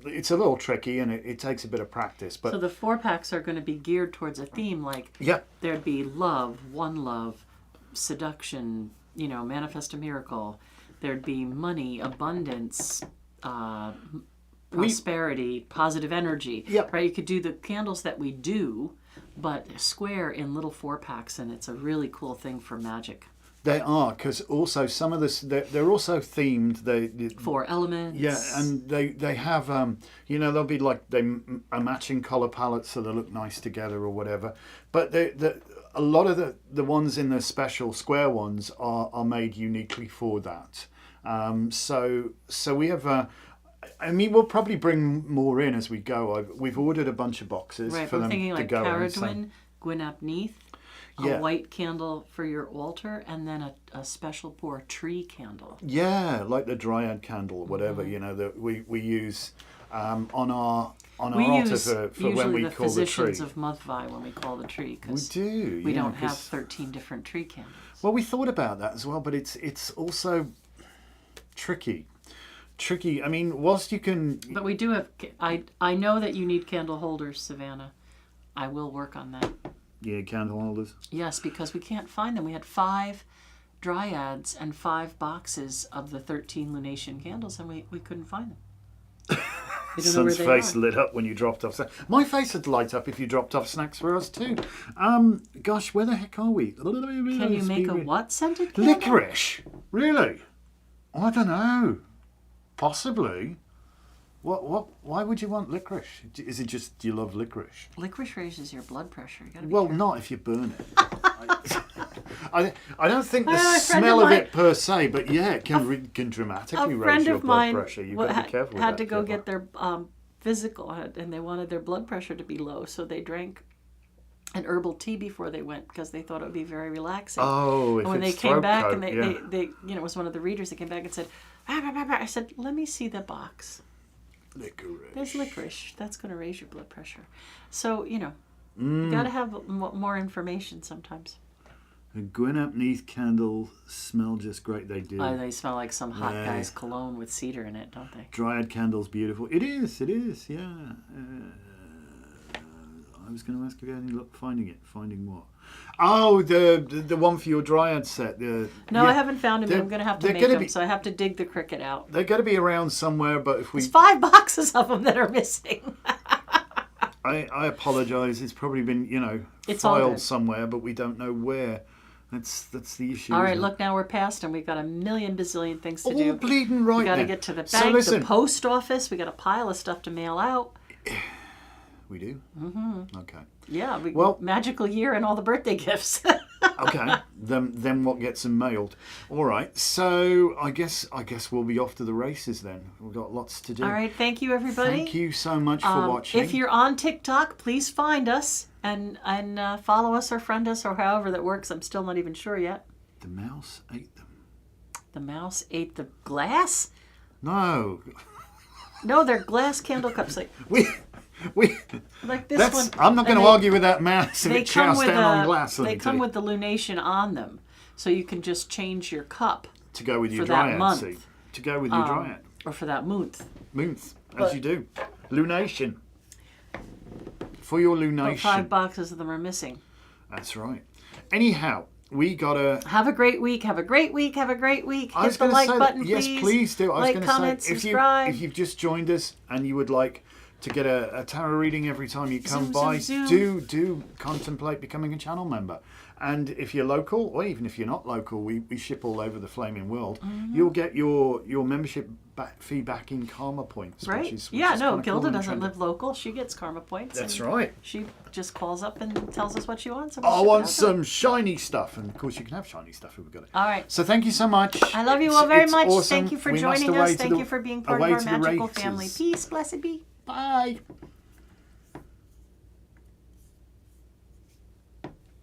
It's a little tricky and it takes a bit of practice. But so the 4-packs are going to be geared towards a theme, like there'd be love, one love, seduction, manifest a miracle. There'd be money, abundance, prosperity, positive energy. Right? You could do the candles that we do, but square in little 4-packs, and it's a really cool thing for Magick. They are, because also some of this, they're also themed. They 4 elements. Yeah, and they have, they'll be like a matching colour palette, so they look nice together or whatever. But a lot of the ones in the special square ones are made uniquely for that. So we have. We'll probably bring more in as we go. We've ordered a bunch of boxes for them to go in. Right, we're thinking like Caradwyn, Gwynap Neath, a white candle for your altar, and then a special pour tree candle. Yeah, like the Dryad candle or whatever, that we use on our altar for when we call the tree. Physicians of Muthvi when we call the tree. We do. We don't have 13 different tree candles. Well, we thought about that as well, but it's also tricky. I mean, whilst you can... But we do have... I know that you need candle holders, Savannah. I will work on that. Yeah, candle holders? Yes, because we can't find them. We had 5 dryads and 5 boxes of the 13 lunation candles, and we couldn't find them. Son's face lit up when you dropped off snacks. My face would light up if you dropped off snacks for us too. Gosh, where the heck are we? Can you make a what scented candle? Licorice. Really? I don't know. Possibly. What? Why would you want licorice? Is it just you love licorice? Licorice raises your blood pressure. You gotta be careful. Not if you burn it. I don't think the smell of it per se, but it can dramatically raise your blood pressure. You've got to be careful with that. Had to go get their physical, and they wanted their blood pressure to be low, so they drank an herbal tea before they went because they thought it would be very relaxing. Oh, and when they came back, and they it was one of the readers that came back and said, I said, let me see the box. Licorice. There's licorice. That's going to raise your blood pressure. So, you got to have more information sometimes. The Gwynap Neath candle smell just great. They do. Oh, they smell like some hot guy's cologne with cedar in it, don't they? Dryad candle's beautiful. It is, yeah. I was going to ask if you had any luck finding what? Oh, the one for your Dryad set. No, I haven't found them. I'm going to have to make them, so I have to dig the cricket out. They're going to be around somewhere, but if we... There's 5 boxes of them that are missing. I apologise. It's probably been, filed somewhere, but we don't know where. That's the issue. All right, look, now we're past, and we've got a million bazillion things to do. All bleeding right. We got to get to the bank, the post office. We got a pile of stuff to mail out. We do? Mm-hmm. Okay. Yeah, magical year and all the birthday gifts. Okay, then what gets them mailed? All right, so I guess we'll be off to the races then. We've got lots to do. All right, thank you everybody. Thank you so much for watching. If you're on TikTok, please find us and follow us or friend us or however that works. I'm still not even sure yet. The mouse ate them. The mouse ate the glass? No. No, they're glass candle cups. Like this one. I'm not going to argue with that mouse if it chows down on glass. They come with the lunation on them, so you can just change your cup to go with your Dryad. See, to go with your Dryad, or for that month, as you do. Lunation for your lunation. 5 boxes of them are missing. That's right. Anyhow, we gotta have a great week. Have a great week. Have a great week. Hit the like button, please. Yes, please do. I was going to say, subscribe. if you've just joined us and you would like to get a tarot reading every time you come by, do contemplate becoming a channel member. And if you're local, or even if you're not local, we ship all over the flaming world. Mm-hmm. You'll get your membership fee back in karma points. Right. Which is Gilda cool doesn't live local. She gets karma points. That's right. She just calls up and tells us what she wants. I want some shiny stuff. And of course you can have shiny stuff if we've got it. All right. So thank you so much. I love you all very much. Awesome. Thank you for joining us. Thank you for being part of our magical family. Peace. Blessed be. Bye.